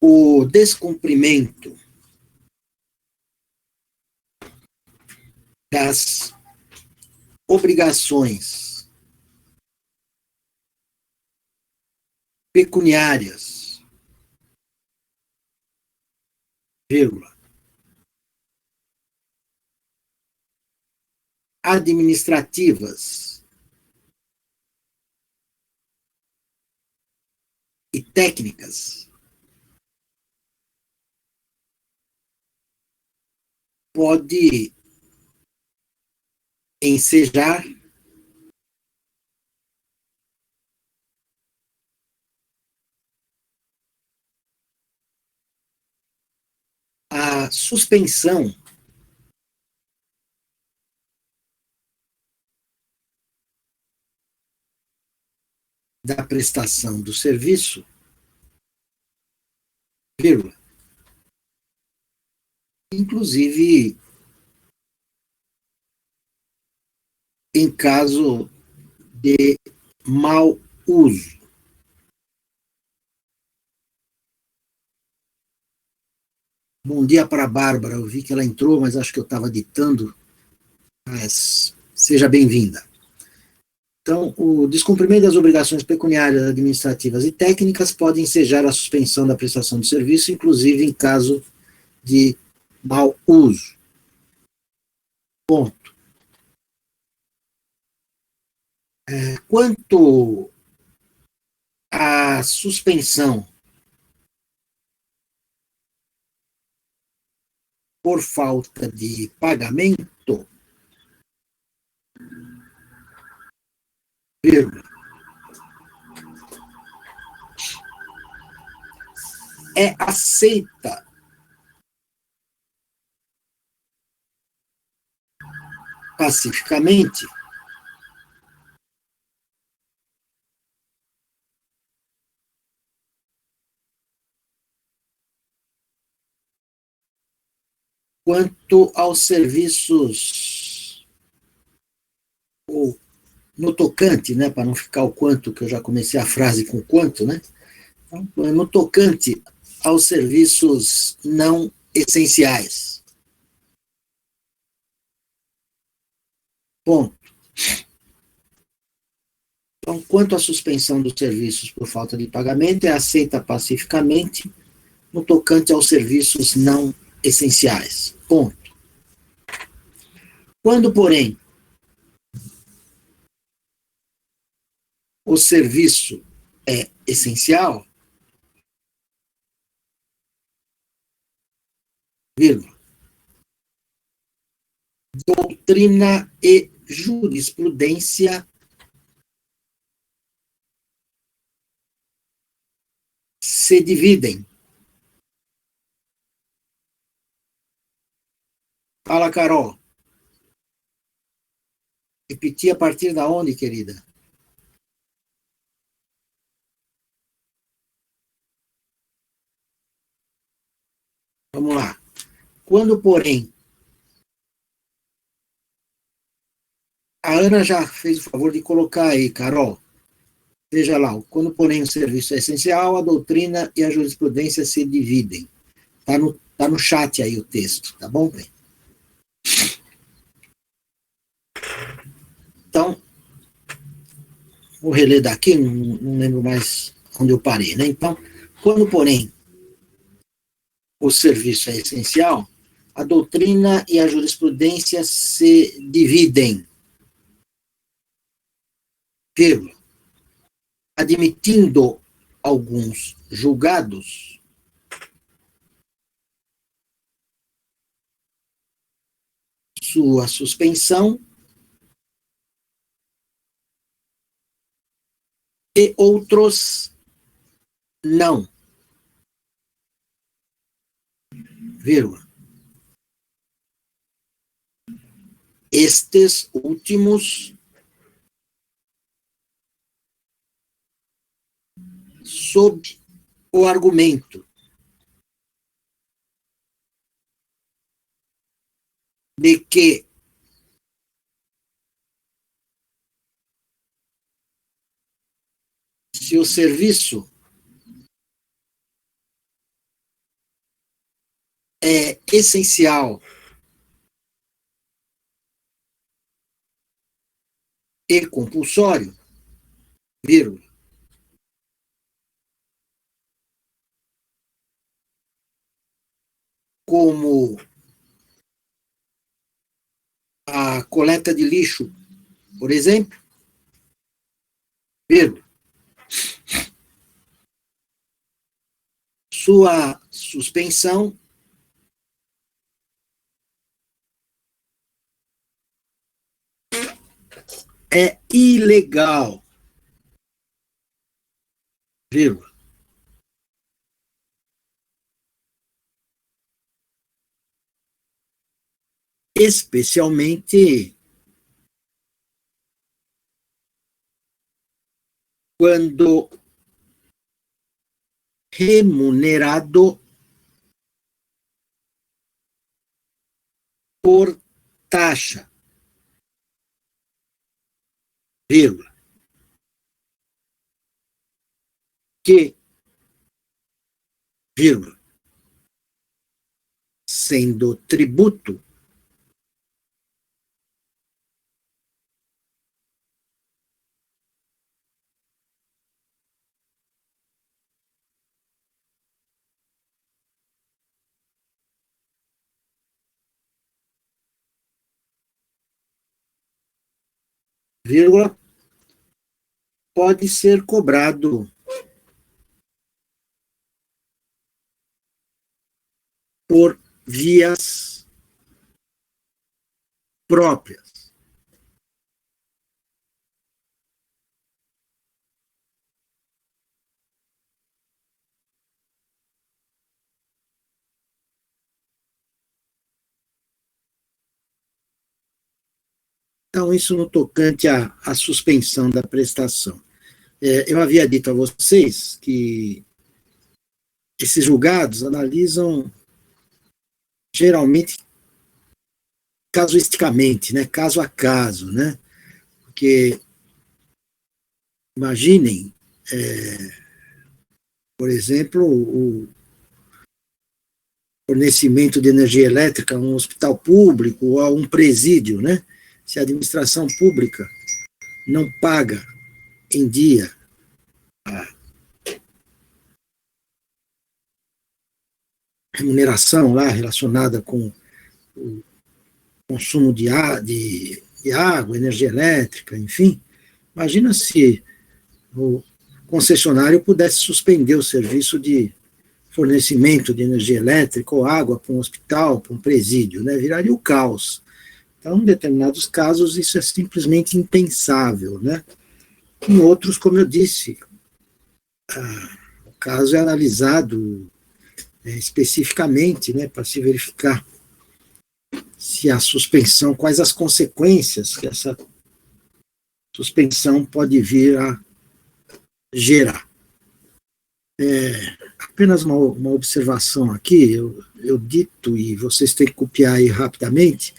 o descumprimento das obrigações pecuniárias, vírgula, administrativas e técnicas pode ensejar a suspensão da prestação do serviço, vírgula, inclusive em caso de mau uso. Bom dia para a Bárbara, eu vi que ela entrou, mas acho que eu estava ditando, mas seja bem-vinda. Então, o descumprimento das obrigações pecuniárias, administrativas e técnicas pode ensejar a suspensão da prestação de serviço, inclusive em caso de mau uso. Ponto. Quanto à suspensão por falta de pagamento, vírgula, é aceita pacificamente quanto aos serviços, ou no tocante, né, para não ficar o quanto, que eu já comecei a frase com quanto, né? Então, no tocante aos serviços não essenciais. Ponto. Então, quanto à suspensão dos serviços por falta de pagamento, é aceita pacificamente no tocante aos serviços não essenciais. Ponto. Quando, porém, o serviço é essencial, vírgula, doutrina e jurisprudência se dividem. Fala, Carol. Repetir a partir da onde, querida? Vamos lá. Quando, porém, a Ana já fez o favor de colocar aí, Carol. Veja lá, quando, porém, o serviço é essencial, a doutrina e a jurisprudência se dividem. Tá no chat aí o texto, tá bom, bem? Então, vou reler daqui, não lembro mais onde eu parei, né? Então, quando, porém, o serviço é essencial, a doutrina e a jurisprudência se dividem, vírgula, admitindo alguns julgados sua suspensão e outros não, vírgula. Estes últimos sob o argumento de que se o serviço é essencial e compulsório, vírgula, como a coleta de lixo, por exemplo, vírgula, sua suspensão é ilegal, vírgula. Especialmente quando remunerado por taxa, vírgula, que, vírgula, sendo tributo, vírgula, pode ser cobrado por vias próprias. Então, isso no tocante à suspensão da prestação. Eu havia dito a vocês que esses julgados analisam geralmente casuisticamente, né, caso a caso, né, porque imaginem, por exemplo, o fornecimento de energia elétrica a um hospital público ou a um presídio, né, se a administração pública não paga em dia a remuneração lá relacionada com o consumo de água, energia elétrica, enfim, imagina se o concessionário pudesse suspender o serviço de fornecimento de energia elétrica ou água para um hospital, para um presídio, né? Viraria o caos. Então, em determinados casos, isso é simplesmente impensável, né? Em outros, como eu disse, o caso é analisado especificamente, né, para se verificar se a suspensão, quais as consequências que essa suspensão pode vir a gerar. Apenas uma observação aqui, eu dito, e vocês têm que copiar aí rapidamente,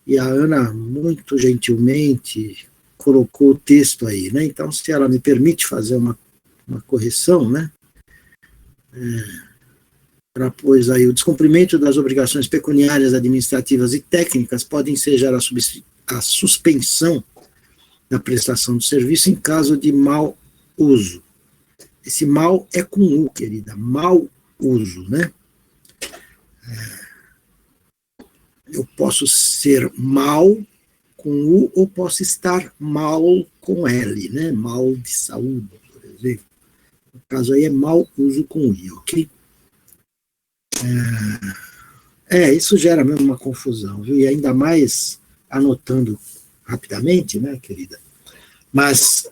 e a Ana, muito gentilmente, colocou o texto aí, né? Então, se ela me permite fazer uma correção, né? Ela pôs aí: o descumprimento das obrigações pecuniárias, administrativas e técnicas podem ensejar a suspensão da prestação do serviço em caso de mau uso. Esse mal é com U, querida, mau uso, né? Eu posso ser mal com U ou posso estar mal com L, né? Mal de saúde, por exemplo. No caso aí é mau uso com I, ok? Isso gera mesmo uma confusão, viu? E ainda mais anotando rapidamente, né, querida? Mas,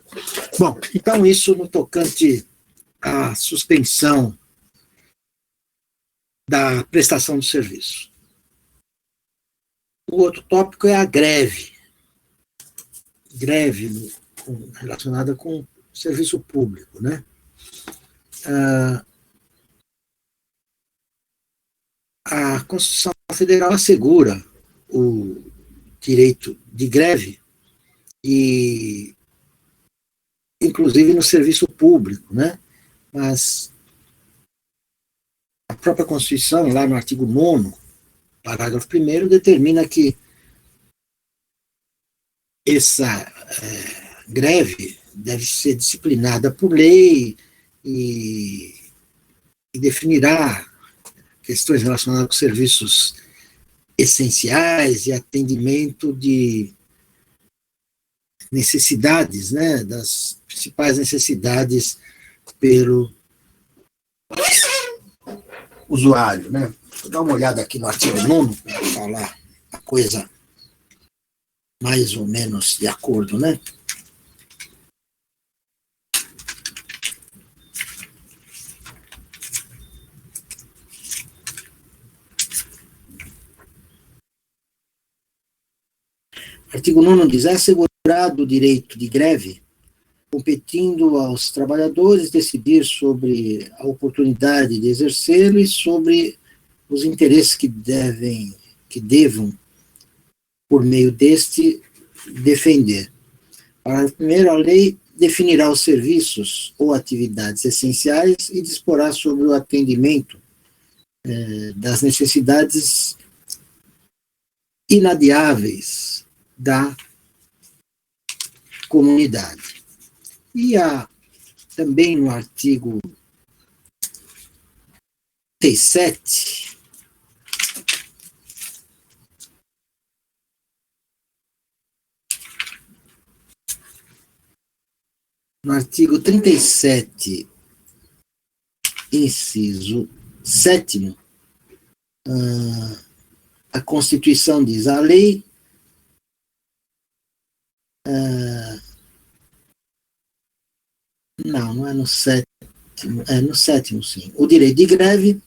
bom, então isso no tocante à suspensão da prestação de serviço. O outro tópico é a greve. Greve relacionada com serviço público, né? A Constituição Federal assegura o direito de greve, e inclusive no serviço público, né? Mas a própria Constituição, lá no artigo 9º, parágrafo 1º, determina que essa greve deve ser disciplinada por lei e definirá questões relacionadas com serviços essenciais e atendimento de necessidades, né, das principais necessidades pelo usuário, né? Vou dar uma olhada aqui no artigo 9º para falar a coisa mais ou menos de acordo, né? Artigo 9º diz: é assegurado o direito de greve, competindo aos trabalhadores decidir sobre a oportunidade de exercê-lo e sobre os interesses que devam, por meio deste, defender. Parágrafo 1º, a lei definirá os serviços ou atividades essenciais e disporá sobre o atendimento das necessidades inadiáveis da comunidade. E há também no artigo 37, no artigo 37, inciso 7º, a Constituição diz: a lei não é no 7º, é no 7º, sim. O direito de greve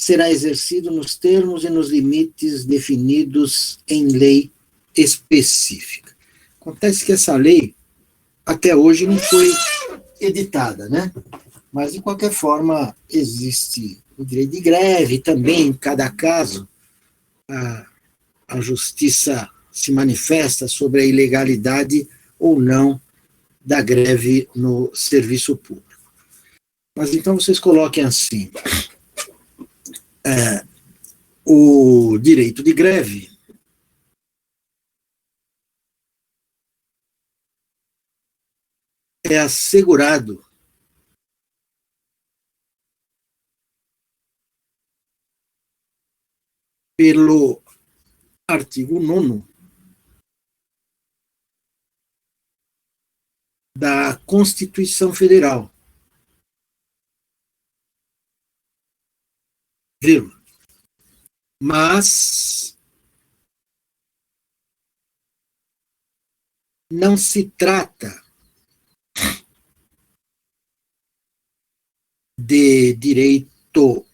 será exercido nos termos e nos limites definidos em lei específica. Acontece que essa lei, até hoje, não foi editada, né? Mas, de qualquer forma, existe o direito de greve, também, em cada caso, a justiça se manifesta sobre a ilegalidade ou não da greve no serviço público. Mas então vocês coloquem assim: o direito de greve é assegurado pelo artigo 9º da Constituição Federal. vírgula. Mas não se trata de direito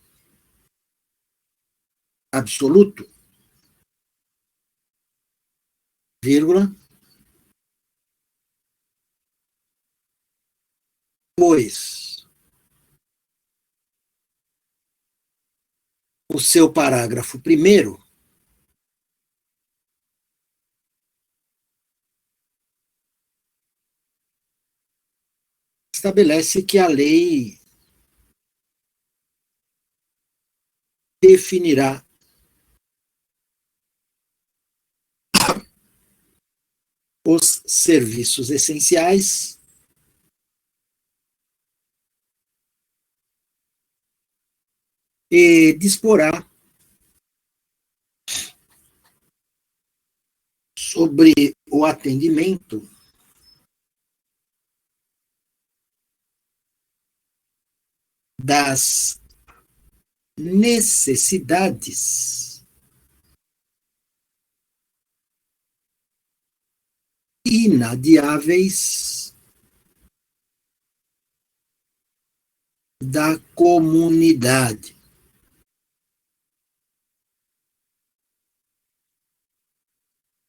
absoluto, vírgula, pois o seu parágrafo primeiro estabelece que a lei definirá os serviços essenciais e disporá sobre o atendimento das necessidades inadiáveis da comunidade.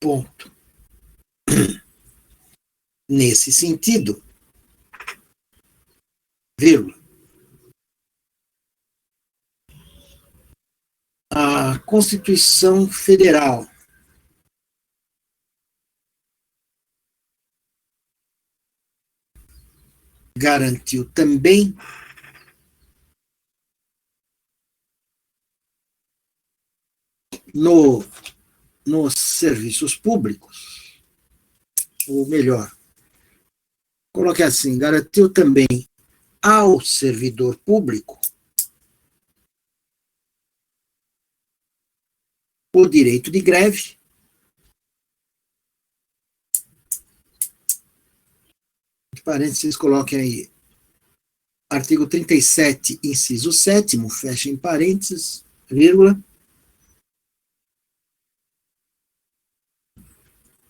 Ponto. Nesse sentido, vírgula, a Constituição Federal garantiu também nos serviços públicos, ou melhor, coloque assim, garantiu também ao servidor público o direito de greve, entre parênteses, coloquem aí, artigo 37, inciso 7º, fechem parênteses, vírgula,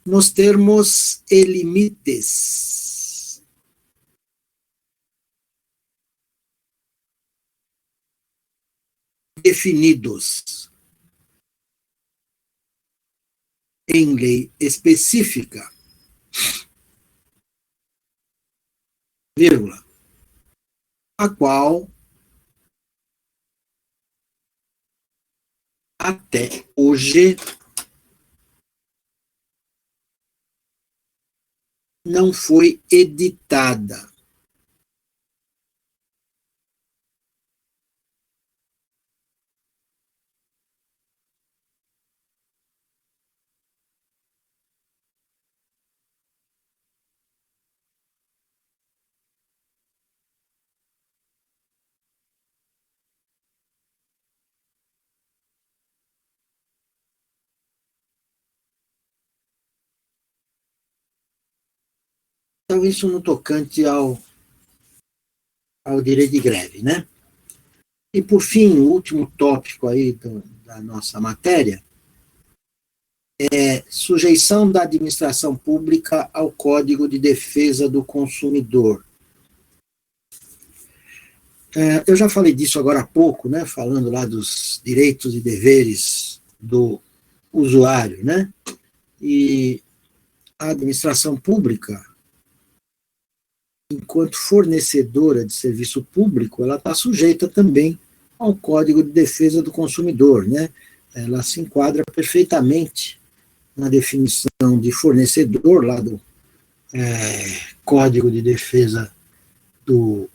nos termos e limites definidos em lei específica, vírgula, a qual até hoje não foi editada. Então, isso no tocante ao direito de greve, né? E, por fim, o último tópico aí da nossa matéria é sujeição da administração pública ao Código de Defesa do Consumidor. Eu já falei disso agora há pouco, né? Falando lá dos direitos e deveres do usuário, né? E a administração pública, enquanto fornecedora de serviço público, ela está sujeita também ao Código de Defesa do Consumidor, né? Ela se enquadra perfeitamente na definição de fornecedor lá do Código de Defesa do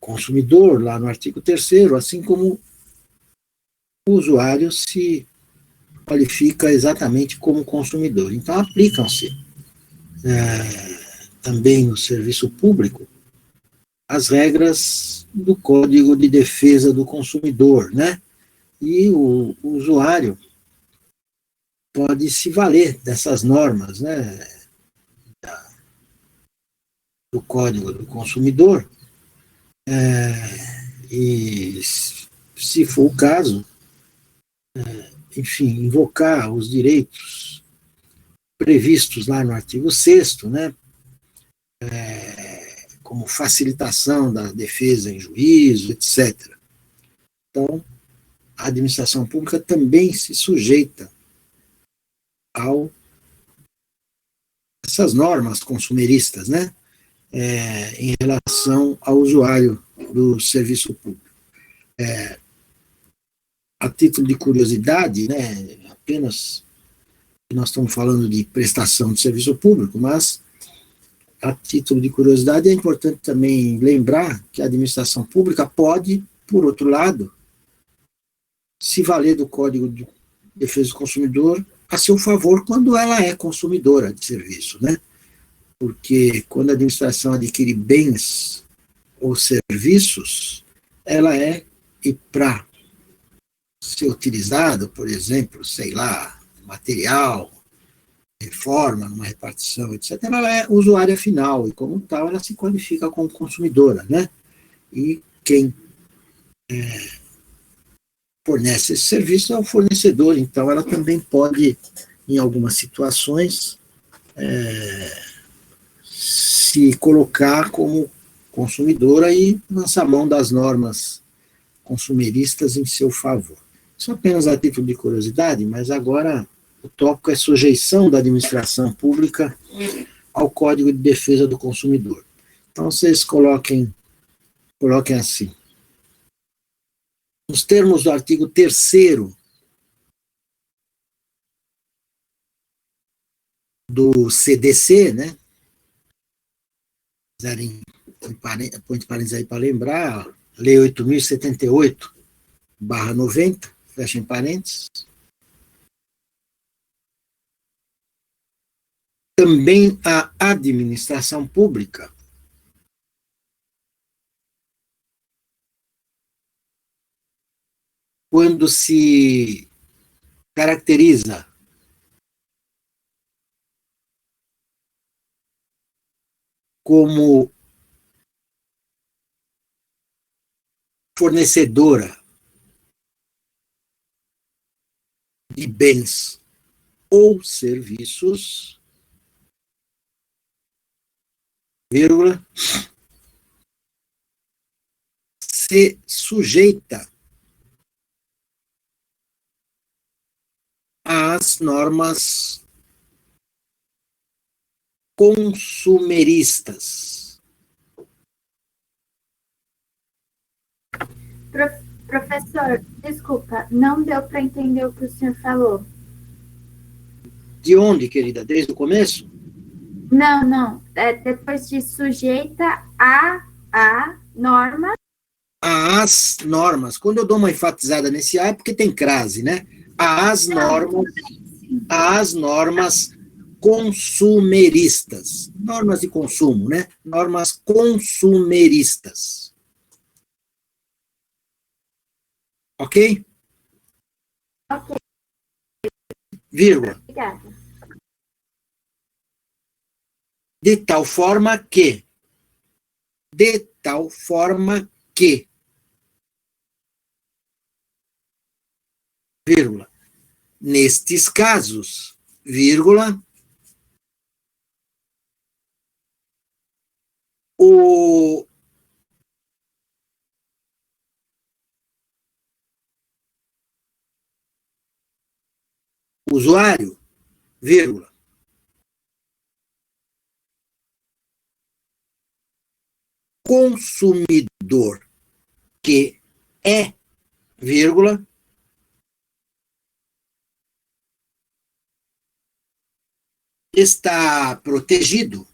Consumidor, lá no artigo 3º, assim como o usuário se qualifica exatamente como consumidor. Então, aplicam-se também no serviço público as regras do Código de Defesa do Consumidor, né? E o usuário pode se valer dessas normas, né, do Código do Consumidor, e se for o caso, enfim, invocar os direitos previstos lá no artigo 6º, né, como facilitação da defesa em juízo, etc. Então, a administração pública também se sujeita a essas normas consumeristas, né, em relação ao usuário do serviço público. A título de curiosidade, né, apenas nós estamos falando de prestação de serviço público, mas a título de curiosidade é importante também lembrar que a administração pública pode, por outro lado, se valer do Código de Defesa do Consumidor a seu favor quando ela é consumidora de serviço, né? Porque quando a administração adquire bens ou serviços, ela é, e para ser utilizado, por exemplo, sei lá, material, reforma, numa repartição, etc., ela é usuária final, e como tal ela se qualifica como consumidora, né? E quem fornece esse serviço é o fornecedor, então ela também pode, em algumas situações, se colocar como consumidora e lançar mão das normas consumeristas em seu favor. Isso apenas a título de curiosidade, mas agora o tópico é sujeição da administração pública ao Código de Defesa do Consumidor. Então, vocês coloquem assim. Nos termos do artigo 3º do CDC, né? Põe parênteses aí para lembrar, Lei 8.078/90, fecha em parênteses. Também a administração pública quando se caracteriza como fornecedora de bens ou serviços, vírgula, se sujeita às normas consumeristas. Professor, desculpa, não deu para entender o que o senhor falou. De onde, querida? Desde o começo? Não. Depois de sujeita a norma. Às normas. Quando eu dou uma enfatizada nesse A é porque tem crase, né? Às normas consumeristas. Normas de consumo, né? Normas consumeristas. Ok? Ok. Vírgula. Obrigada. De tal forma que, vírgula, nestes casos, vírgula, o usuário, vírgula, consumidor que é, vírgula, está protegido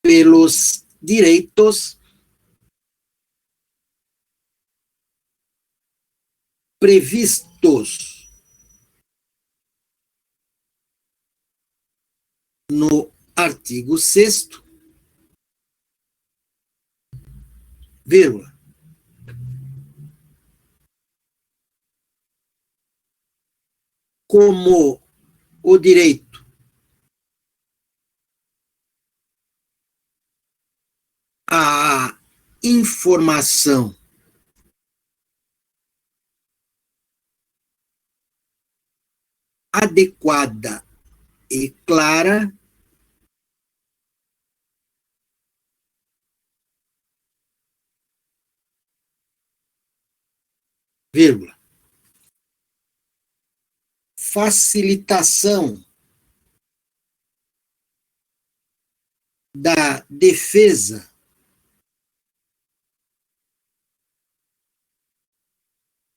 pelos direitos previstos no artigo 6º, vírgula, como o direito a informação adequada e clara vírgula, facilitação da defesa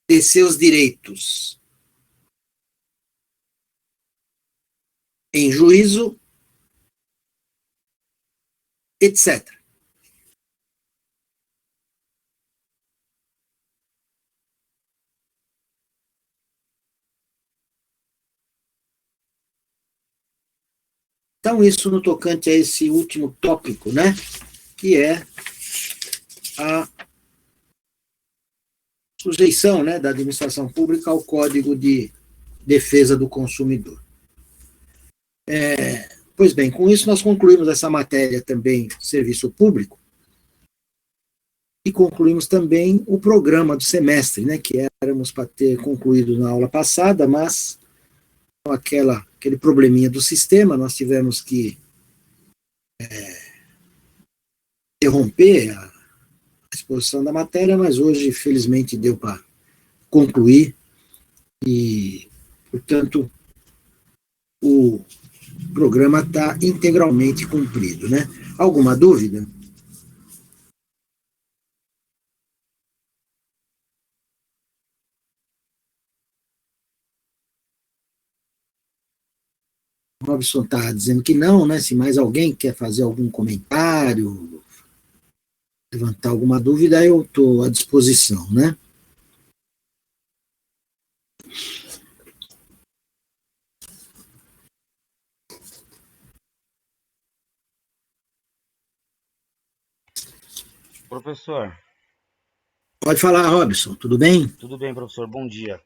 de seus direitos em juízo, etc. Então, isso no tocante a esse último tópico, né, que é a sujeição, né, da administração pública ao Código de Defesa do Consumidor. Pois bem, com isso nós concluímos essa matéria também, serviço público, e concluímos também o programa do semestre, né, que éramos para ter concluído na aula passada, mas com aquele probleminha do sistema, nós tivemos que interromper a exposição da matéria, mas hoje, felizmente, deu para concluir e, portanto, o programa está integralmente cumprido, né? Alguma dúvida? O Robson está dizendo que não, né? Se mais alguém quer fazer algum comentário, levantar alguma dúvida, eu estou à disposição, né? Professor. Pode falar, Robson, tudo bem? Tudo bem, professor, bom dia.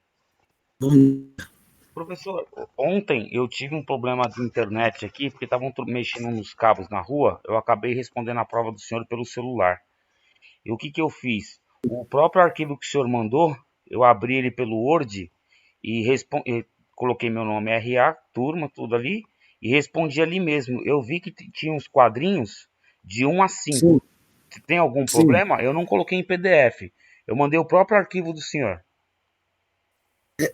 Bom dia. Professor, ontem eu tive um problema de internet aqui, porque estavam mexendo nos cabos na rua, eu acabei respondendo a prova do senhor pelo celular. E o que eu fiz? O próprio arquivo que o senhor mandou, eu abri ele pelo Word e coloquei meu nome RA, turma, tudo ali, e respondi ali mesmo. Eu vi que tinha uns quadrinhos de 1 a 5. Sim. Se tem algum problema, eu não coloquei em PDF. Eu mandei o próprio arquivo do senhor.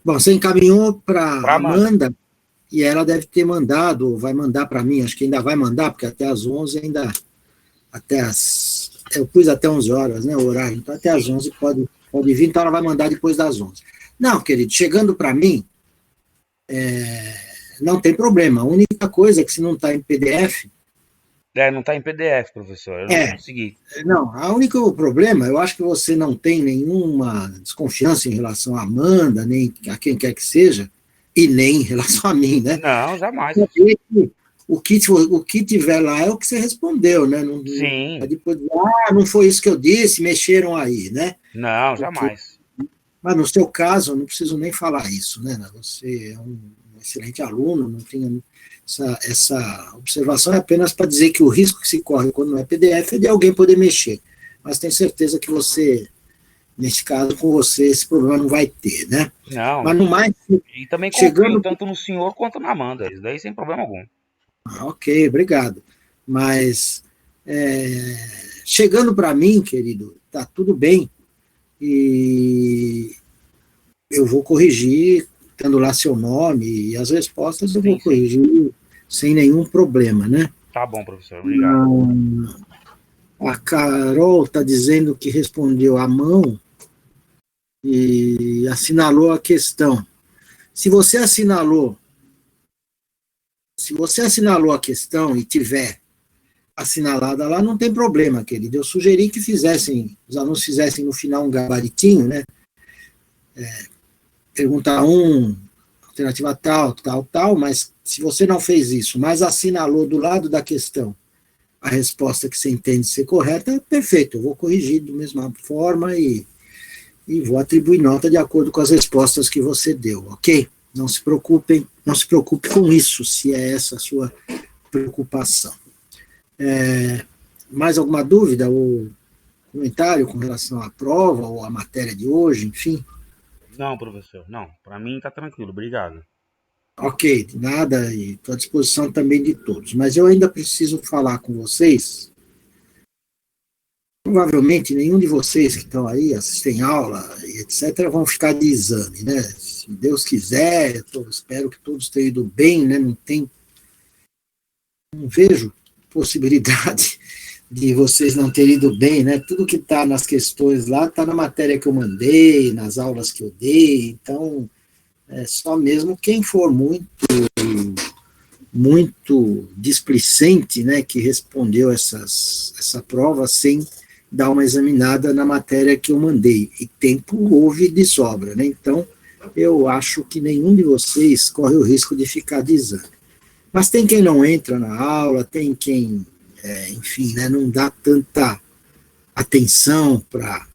Bom, você encaminhou para Amanda, e ela deve ter mandado, ou vai mandar para mim, acho que ainda vai mandar, porque até às 11 ainda, eu pus até 11 horas, né, o horário, então até às 11 pode vir, então ela vai mandar depois das 11. Não, querido, chegando para mim, não tem problema, a única coisa é que se não está em PDF... não está em PDF, professor, eu não consegui. Não, o único problema, eu acho que você não tem nenhuma desconfiança em relação a Amanda, nem a quem quer que seja, e nem em relação a mim, né? Não, jamais. O que tiver lá é o que você respondeu, né? Não, sim. Depois, não foi isso que eu disse, mexeram aí, né? Não, jamais. Mas no seu caso, eu não preciso nem falar isso, né? Você é um excelente aluno, não tem essa observação, é apenas para dizer que o risco que se corre quando não é PDF é de alguém poder mexer. Mas tenho certeza que você, nesse caso, com você, esse problema não vai ter, né? Não. Mas no mais... E também confio tanto no senhor quanto na Amanda, isso daí sem problema algum. Ok, obrigado. Mas, chegando para mim, querido, tá tudo bem. E eu vou corrigir, tendo lá seu nome e as respostas, eu vou corrigir sem nenhum problema, né? Tá bom, professor, obrigado. A Carol está dizendo que respondeu à mão e assinalou a questão. Se você assinalou a questão e tiver assinalada lá, não tem problema, querido. Eu sugeri que os alunos fizessem no final um gabaritinho, né? Pergunta 1, alternativa tal, mas se você não fez isso, mas assinalou do lado da questão a resposta que você entende ser correta, perfeito, eu vou corrigir da mesma forma e vou atribuir nota de acordo com as respostas que você deu, ok? Não se preocupe com isso, se é essa a sua preocupação. mais alguma dúvida ou comentário com relação à prova ou à matéria de hoje, enfim? Não, professor, não. Para mim está tranquilo, obrigado. Ok, de nada, e estou à disposição também de todos. Mas eu ainda preciso falar com vocês. Provavelmente nenhum de vocês que estão aí, assistem aula, e etc., vão ficar de exame, né? Se Deus quiser, eu espero que todos tenham ido bem, né? Não vejo possibilidade de vocês não terem ido bem, né? Tudo que está nas questões lá está na matéria que eu mandei, nas aulas que eu dei, então é só mesmo quem for muito displicente, né, que respondeu essa prova sem dar uma examinada na matéria que eu mandei. E tempo houve de sobra, né? Então, eu acho que nenhum de vocês corre o risco de ficar de exame. Mas tem quem não entra na aula, tem quem, enfim, né, não dá tanta atenção para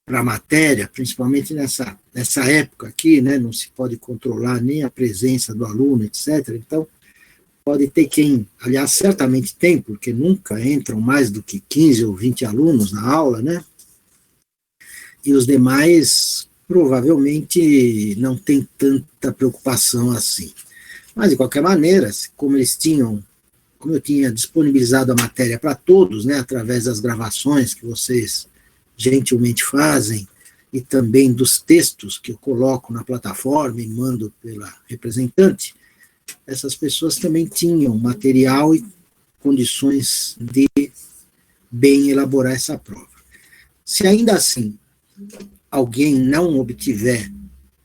a matéria, principalmente nessa época aqui, né, não se pode controlar nem a presença do aluno, etc. Então, pode ter quem, aliás, certamente tem, porque nunca entram mais do que 15 ou 20 alunos na aula, né? E os demais provavelmente não têm tanta preocupação assim. Mas, de qualquer maneira, como eu tinha disponibilizado a matéria para todos, né, através das gravações que vocês gentilmente fazem, e também dos textos que eu coloco na plataforma e mando pela representante, essas pessoas também tinham material e condições de bem elaborar essa prova. Se ainda assim alguém não obtiver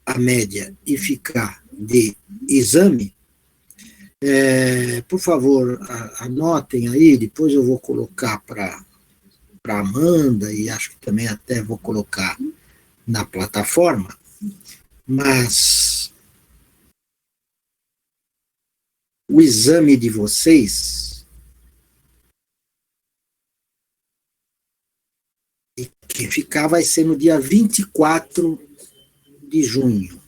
a média e ficar de exame, por favor, anotem aí, depois eu vou colocar para Amanda, e acho que também até vou colocar na plataforma, mas o exame de vocês, que ficar, vai ser no dia 24 de junho.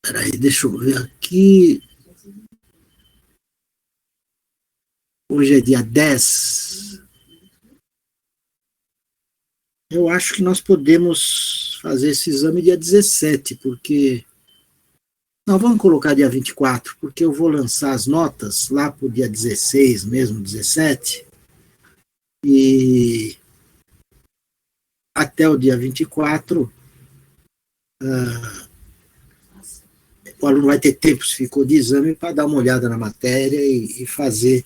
Peraí, deixa eu ver aqui. Hoje é dia 10. Eu acho que nós podemos fazer esse exame dia 17, porque... Não, vamos colocar dia 24, porque eu vou lançar as notas lá para o dia 16 mesmo, 17, e até o dia 24, o aluno vai ter tempo, se ficou de exame, para dar uma olhada na matéria e fazer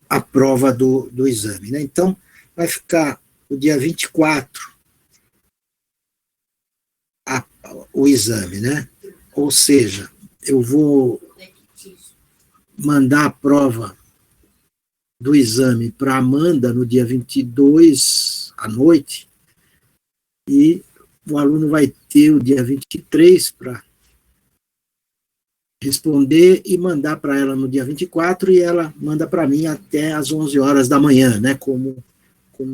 a prova do exame, né? Então, vai ficar o dia 24 o exame, né? Ou seja, eu vou mandar a prova do exame para a Amanda no dia 22 à noite, e o aluno vai ter o dia 23 para responder e mandar para ela no dia 24, e ela manda para mim até às 11 horas da manhã, né, como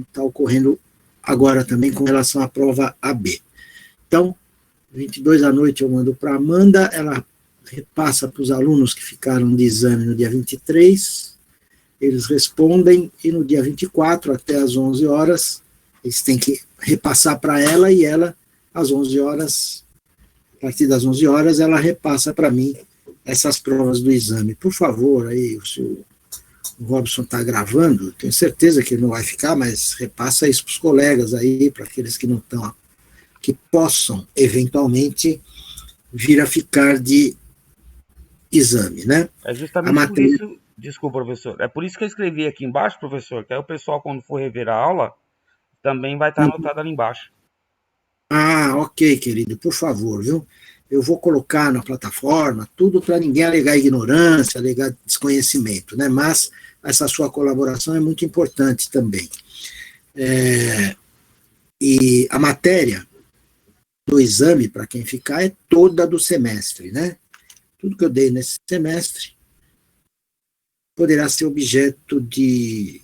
está ocorrendo agora também com relação à prova AB. Então, 22 à noite eu mando para a Amanda, ela repassa para os alunos que ficaram de exame no dia 23, eles respondem, e no dia 24, até às 11 horas, eles têm que repassar para ela, e ela, às 11 horas, a partir das 11 horas, ela repassa para mim essas provas do exame. Por favor, aí, o Robson está gravando, tenho certeza que ele não vai ficar, mas repassa isso para os colegas aí, para aqueles que não estão, que possam, eventualmente, vir a ficar de exame, né? É justamente por isso, desculpa, professor, é por isso que eu escrevi aqui embaixo, professor, que aí o pessoal, quando for rever a aula, também vai estar anotado ali embaixo. Ah, ok, querido, por favor, viu? Eu vou colocar na plataforma tudo para ninguém alegar ignorância, alegar desconhecimento, né? Mas essa sua colaboração é muito importante também. E a matéria do exame, para quem ficar, é toda do semestre, né? Tudo que eu dei nesse semestre poderá ser objeto de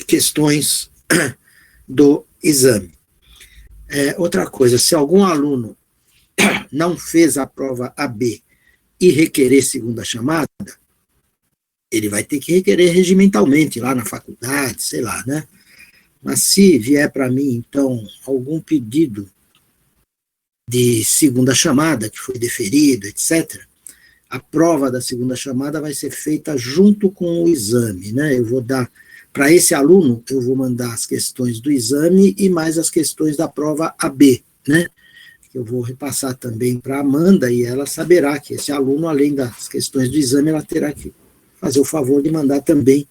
questões do exame. Outra coisa, se algum aluno não fez a prova AB e requerer segunda chamada, ele vai ter que requerer regimentalmente lá na faculdade, sei lá, né? Mas se vier para mim, então, algum pedido de segunda chamada, que foi deferido, etc., a prova da segunda chamada vai ser feita junto com o exame, né? Eu vou dar, para esse aluno, eu vou mandar as questões do exame e mais as questões da prova AB, né? Eu vou repassar também para a Amanda e ela saberá que esse aluno, além das questões do exame, ela terá que fazer o favor de mandar também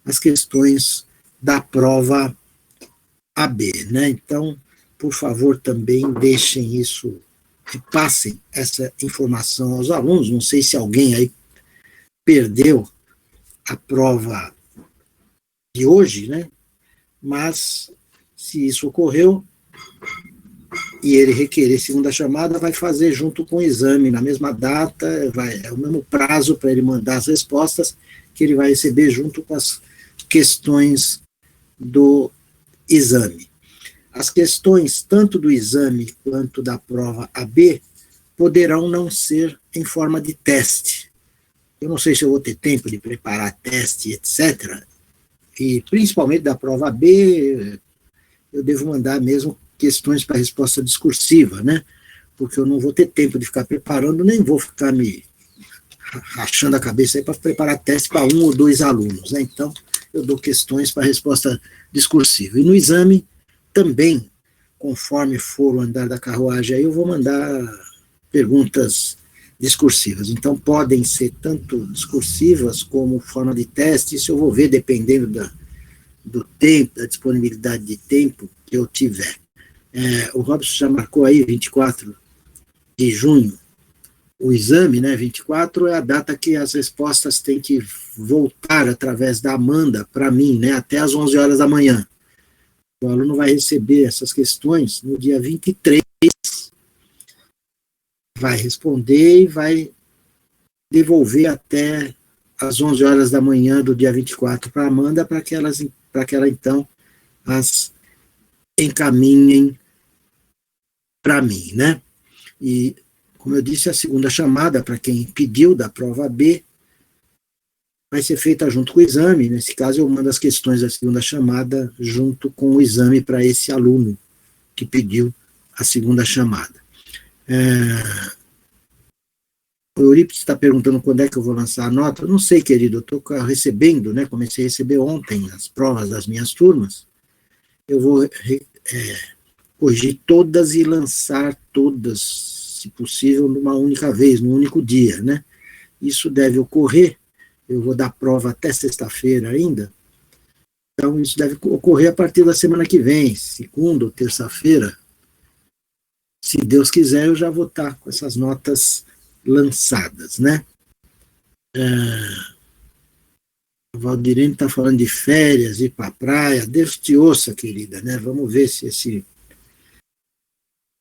as questões da prova AB, né? Então, por favor, também deixem isso, passem essa informação aos alunos. Não sei se alguém aí perdeu a prova de hoje, né? Mas, se isso ocorreu e ele requerer segunda chamada, vai fazer junto com o exame, na mesma data, é o mesmo prazo para ele mandar as respostas, que ele vai receber junto com as questões do exame. As questões, tanto do exame quanto da prova AB, poderão não ser em forma de teste. Eu não sei se eu vou ter tempo de preparar teste, etc. E, principalmente da prova AB, eu devo mandar mesmo questões para resposta discursiva, né? Porque eu não vou ter tempo de ficar preparando, nem vou ficar me rachando a cabeça aí para preparar teste para 1 ou 2 alunos, né? Então, eu dou questões para resposta discursiva. E no exame, também, conforme for o andar da carruagem, aí eu vou mandar perguntas discursivas. Então, podem ser tanto discursivas como forma de teste, isso eu vou ver dependendo do tempo, da disponibilidade de tempo que eu tiver. O Robson já marcou aí 24 de junho o exame, né? 24 é a data que as respostas têm que voltar através da Amanda para mim, né? Até às 11 horas da manhã. O aluno vai receber essas questões no dia 23, vai responder e vai devolver até às 11 horas da manhã do dia 24 para a Amanda, para que ela, então, as encaminhem para mim, né? E, como eu disse, a segunda chamada, para quem pediu da prova B, vai ser feita junto com o exame. Nesse caso, eu mando as questões da segunda chamada junto com o exame para esse aluno que pediu a segunda chamada. O Eurípides está perguntando quando é que eu vou lançar a nota. Eu não sei, querido, eu estou recebendo, né? Comecei a receber ontem as provas das minhas turmas. Eu vou corrigir todas e lançar todas, se possível, numa única vez, num único dia, né? Isso deve ocorrer. Eu vou dar prova até sexta-feira ainda. Então, isso deve ocorrer a partir da semana que vem, segunda ou terça-feira. Se Deus quiser, eu já vou estar com essas notas lançadas, né? O Valdirene está falando de férias, ir para a praia. Deus te ouça, querida, né? Vamos ver se esse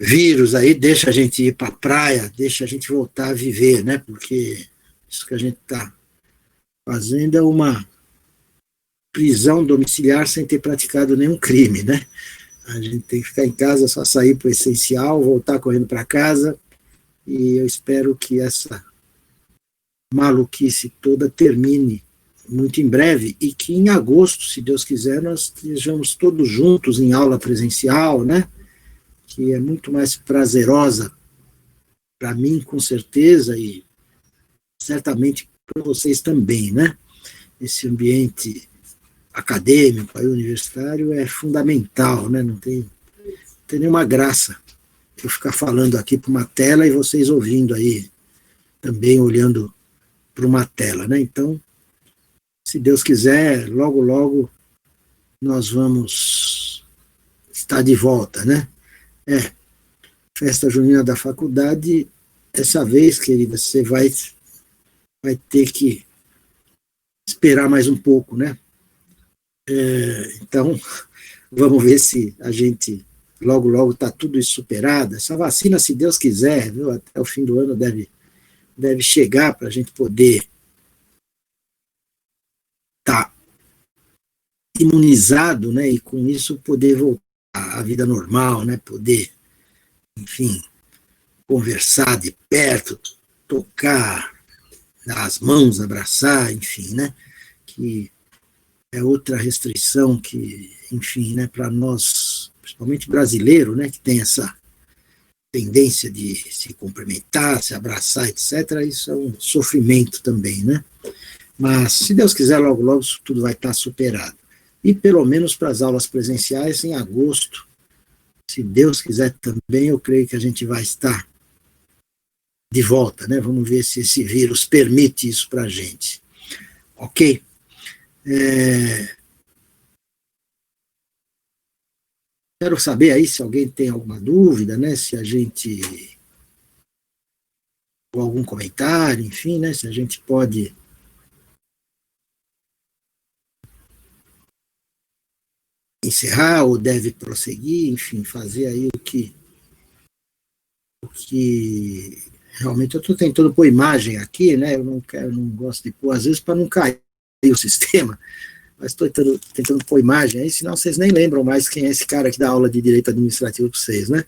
vírus aí deixa a gente ir para a praia, deixa a gente voltar a viver, né? Porque isso que a gente está fazendo é uma prisão domiciliar sem ter praticado nenhum crime, né? A gente tem que ficar em casa, só sair para o essencial, voltar correndo para casa, e eu espero que essa maluquice toda termine muito em breve e que em agosto, se Deus quiser, nós estejamos todos juntos em aula presencial, né? Que é muito mais prazerosa para mim, com certeza, e certamente para vocês também, né? Esse ambiente acadêmico, aí, universitário, é fundamental, né? Não tem nenhuma graça eu ficar falando aqui para uma tela e vocês ouvindo aí, também olhando para uma tela, né? Então, se Deus quiser, logo, logo nós vamos estar de volta, né? Festa junina da faculdade, essa vez, querida, você vai ter que esperar mais um pouco, né? Então, vamos ver se a gente logo, logo está tudo isso superado. Essa vacina, se Deus quiser, viu, até o fim do ano deve chegar para a gente poder estar imunizado, né? E com isso poder voltar à vida normal, né? Poder, enfim, conversar de perto, tocar dar as mãos, abraçar, enfim, né? Que é outra restrição que, enfim, né, para nós, principalmente brasileiro, né, que tem essa tendência de se cumprimentar, se abraçar, etc., isso é um sofrimento também, né? Mas, se Deus quiser, logo, logo isso tudo vai estar superado. E, pelo menos para as aulas presenciais, em agosto, se Deus quiser também, eu creio que a gente vai estar de volta, né? Vamos ver se esse vírus permite isso para a gente. Ok? Quero saber aí se alguém tem alguma dúvida, né? Se a gente... ou algum comentário, enfim, né? Se a gente pode... encerrar ou deve prosseguir, enfim, fazer aí o que realmente eu estou tentando pôr imagem aqui, né? Eu não gosto de pôr, às vezes, para não cair o sistema, mas estou tentando pôr imagem aí, senão vocês nem lembram mais quem é esse cara que dá aula de direito administrativo para vocês, né?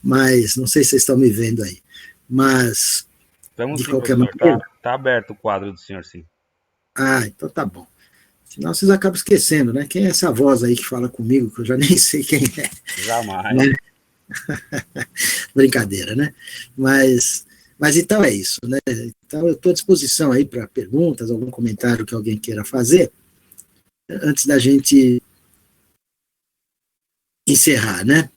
Mas não sei se vocês estão me vendo aí. Mas, Estamos de sim, qualquer professor. maneira... Tá aberto o quadro do senhor, sim. Ah, então tá bom. Senão vocês acabam esquecendo, né? Quem é essa voz aí que fala comigo, que eu já nem sei quem é. Jamais. Né? Brincadeira, né? Mas então é isso, né? Então eu estou à disposição aí para perguntas, algum comentário que alguém queira fazer, antes da gente encerrar, né?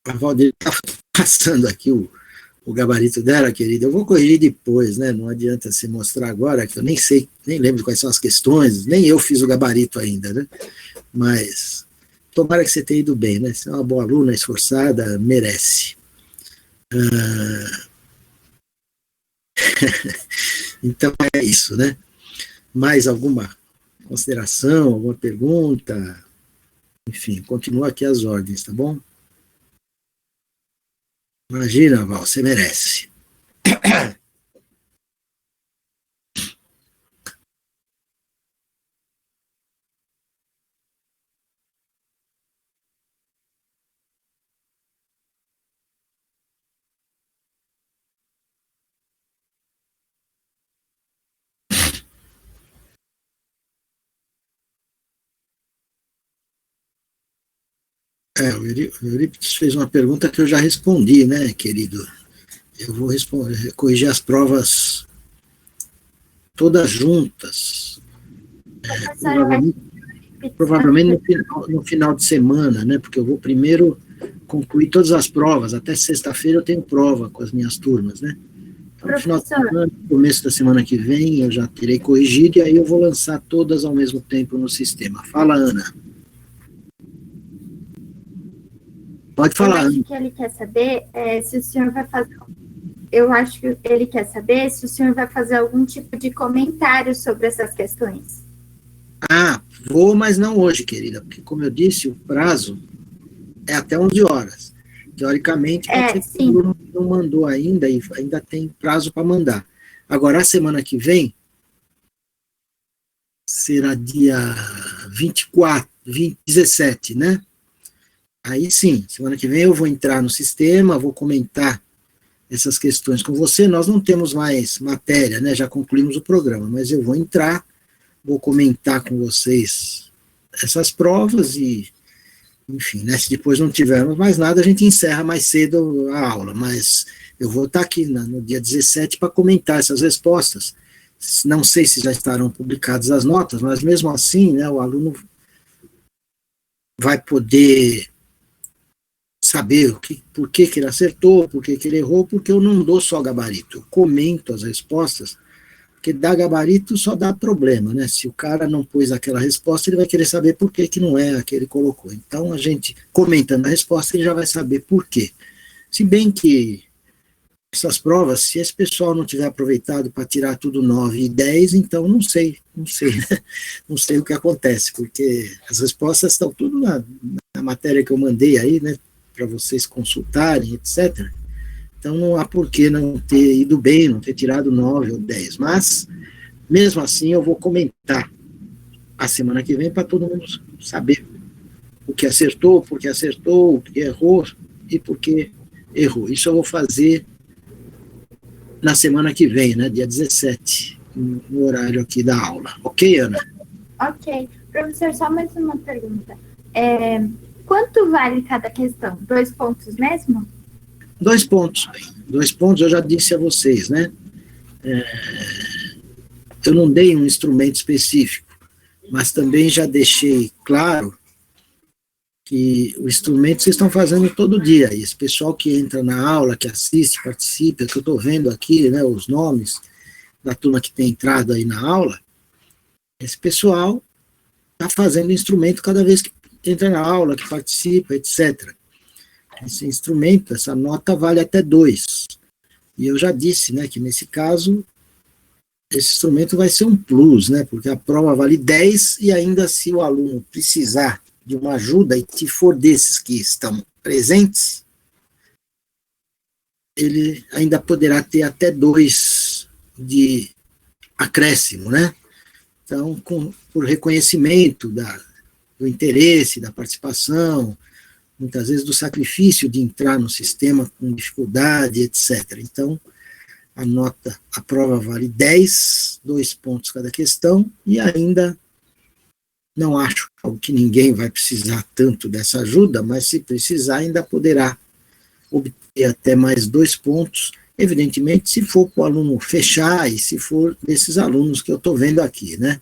A Valdir está passando aqui o gabarito dela, querida. Eu vou corrigir depois, né? Não adianta se mostrar agora, que eu nem sei, nem lembro quais são as questões, nem eu fiz o gabarito ainda, né? Mas tomara que você tenha ido bem, né? Você é uma boa aluna, esforçada, merece. Então é isso, né? Mais alguma consideração, alguma pergunta? Enfim, continua aqui as ordens, tá bom? Imagina, Val, você merece. O Eurípides fez uma pergunta que eu já respondi, né, querido? Eu vou corrigir as provas todas juntas. Provavelmente no final de semana, né? Porque eu vou primeiro concluir todas as provas. Até sexta-feira eu tenho prova com as minhas turmas, né? Então, no final de semana, no começo da semana que vem, eu já terei corrigido e aí eu vou lançar todas ao mesmo tempo no sistema. Fala, Ana. Pode falar, Ana. Eu acho que ele quer saber se o senhor vai fazer... Eu acho que ele quer saber se o senhor vai fazer algum tipo de comentário sobre essas questões. Ah, vou, mas não hoje, querida, porque, como eu disse, o prazo é até 11 horas. Teoricamente, sim. Não mandou ainda, e ainda tem prazo para mandar. Agora, a semana que vem, será dia 17, né? Aí sim, semana que vem eu vou entrar no sistema, vou comentar essas questões com você. Nós não temos mais matéria, né? Já concluímos o programa, mas eu vou entrar, vou comentar com vocês essas provas e, enfim, né, se depois não tivermos mais nada, a gente encerra mais cedo a aula, mas eu vou estar aqui no dia 17 para comentar essas respostas. Não sei se já estarão publicadas as notas, mas mesmo assim, né, o aluno vai poder saber por que ele acertou, por que ele errou, porque eu não dou só gabarito, eu comento as respostas, porque dar gabarito só dá problema, né? Se o cara não pôs aquela resposta, ele vai querer saber por que não é a que ele colocou. Então, a gente, comentando a resposta, ele já vai saber por quê. Se bem que essas provas, se esse pessoal não tiver aproveitado para tirar tudo 9 e 10, então não sei, né? Não sei o que acontece, porque as respostas estão tudo na matéria que eu mandei aí, né? Para vocês consultarem, etc. Então não há por que não ter ido bem, não ter tirado 9 ou 10. Mas, mesmo assim, eu vou comentar a semana que vem para todo mundo saber o que acertou, porque acertou, o que errou e por que errou. Isso eu vou fazer na semana que vem, né, dia 17, no horário aqui da aula. Ok, Ana? Ok. Professor, só mais uma pergunta. Quanto vale cada questão? 2 pontos mesmo? 2 pontos. 2 pontos eu já disse a vocês, né? Eu não dei um instrumento específico, mas também já deixei claro que o instrumento vocês estão fazendo todo dia. E esse pessoal que entra na aula, que assiste, participa, que eu estou vendo aqui, né, os nomes da turma que tem entrado aí na aula, esse pessoal está fazendo instrumento cada vez que entra na aula, que participa, etc. Esse instrumento, essa nota vale até 2. E eu já disse, né, que nesse caso, esse instrumento vai ser um plus, né, porque a prova vale 10 e ainda se o aluno precisar de uma ajuda, e se for desses que estão presentes, ele ainda poderá ter até 2 de acréscimo, né? Então, por reconhecimento do interesse, da participação, muitas vezes do sacrifício de entrar no sistema com dificuldade, etc. Então, a prova vale 10, 2 pontos cada questão, e ainda não acho que ninguém vai precisar tanto dessa ajuda, mas se precisar ainda poderá obter até mais 2 pontos, evidentemente se for para o aluno fechar e se for desses alunos que eu estou vendo aqui, né?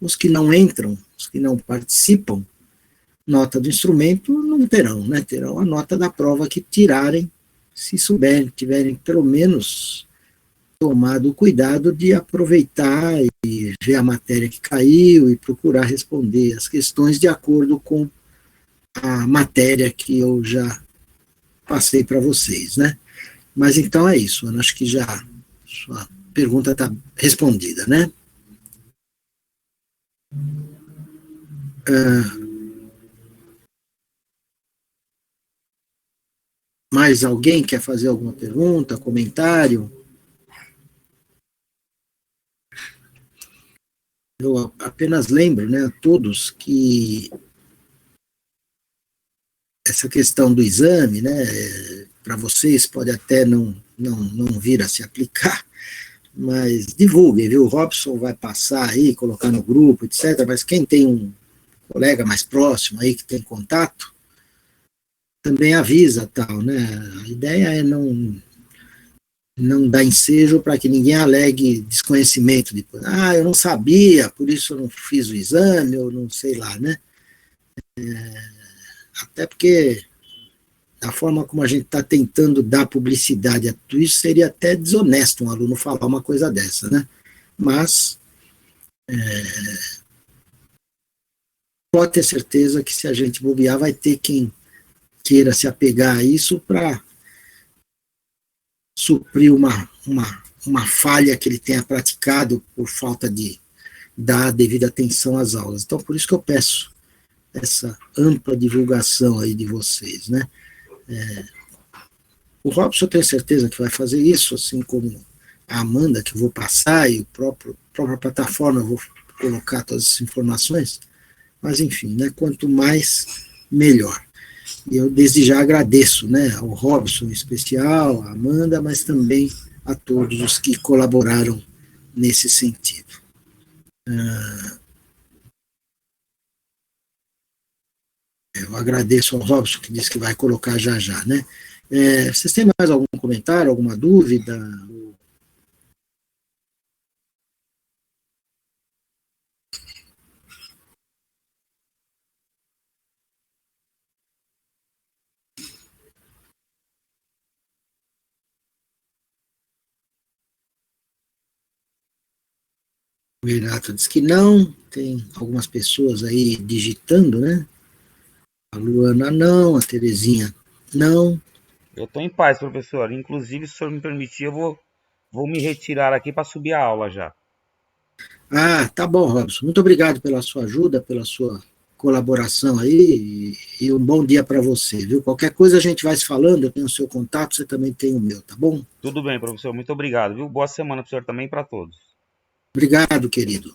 Os que não entram, os que não participam, nota do instrumento não terão, né? Terão a nota da prova que tirarem, se souberem, tiverem pelo menos tomado o cuidado de aproveitar e ver a matéria que caiu e procurar responder as questões de acordo com a matéria que eu já passei para vocês, né? Mas então é isso, Ana, acho que já sua pergunta está respondida, né? Mais alguém quer fazer alguma pergunta, comentário? Eu apenas lembro, né, a todos que essa questão do exame, né, para vocês pode até não vir a se aplicar, mas divulguem, viu? O Robson vai passar aí, colocar no grupo, etc. Mas quem tem um colega mais próximo aí que tem contato, também avisa, tal, né? A ideia é não dar ensejo para que ninguém alegue desconhecimento depois. Eu não sabia, por isso eu não fiz o exame, ou não sei lá, né? Até porque a forma como a gente está tentando dar publicidade a tudo isso seria até desonesto um aluno falar uma coisa dessa, né? Mas pode ter certeza que se a gente bobear, vai ter quem queira se apegar a isso para suprir uma falha que ele tenha praticado por falta de dar a devida atenção às aulas. Então, por isso que eu peço essa ampla divulgação aí de vocês, né? O Robson, eu tenho certeza que vai fazer isso, assim como a Amanda, que eu vou passar, e a própria plataforma eu vou colocar todas as informações, mas enfim, né, quanto mais, melhor. E eu desde já agradeço, né, ao Robson em especial, à Amanda, mas também a todos os que colaboraram nesse sentido. Eu agradeço ao Robson, que disse que vai colocar já já, né? Vocês têm mais algum comentário, alguma dúvida? O Renato diz que não, tem algumas pessoas aí digitando, né? A Luana não, a Terezinha não. Eu estou em paz, professor. Inclusive, se o senhor me permitir, eu vou me retirar aqui para subir a aula já. Tá bom, Robson. Muito obrigado pela sua ajuda, pela sua colaboração aí, e um bom dia para você, viu? Qualquer coisa a gente vai se falando, eu tenho o seu contato, você também tem o meu, tá bom? Tudo bem, professor. Muito obrigado, viu? Boa semana para o senhor também e para todos. Obrigado, querido.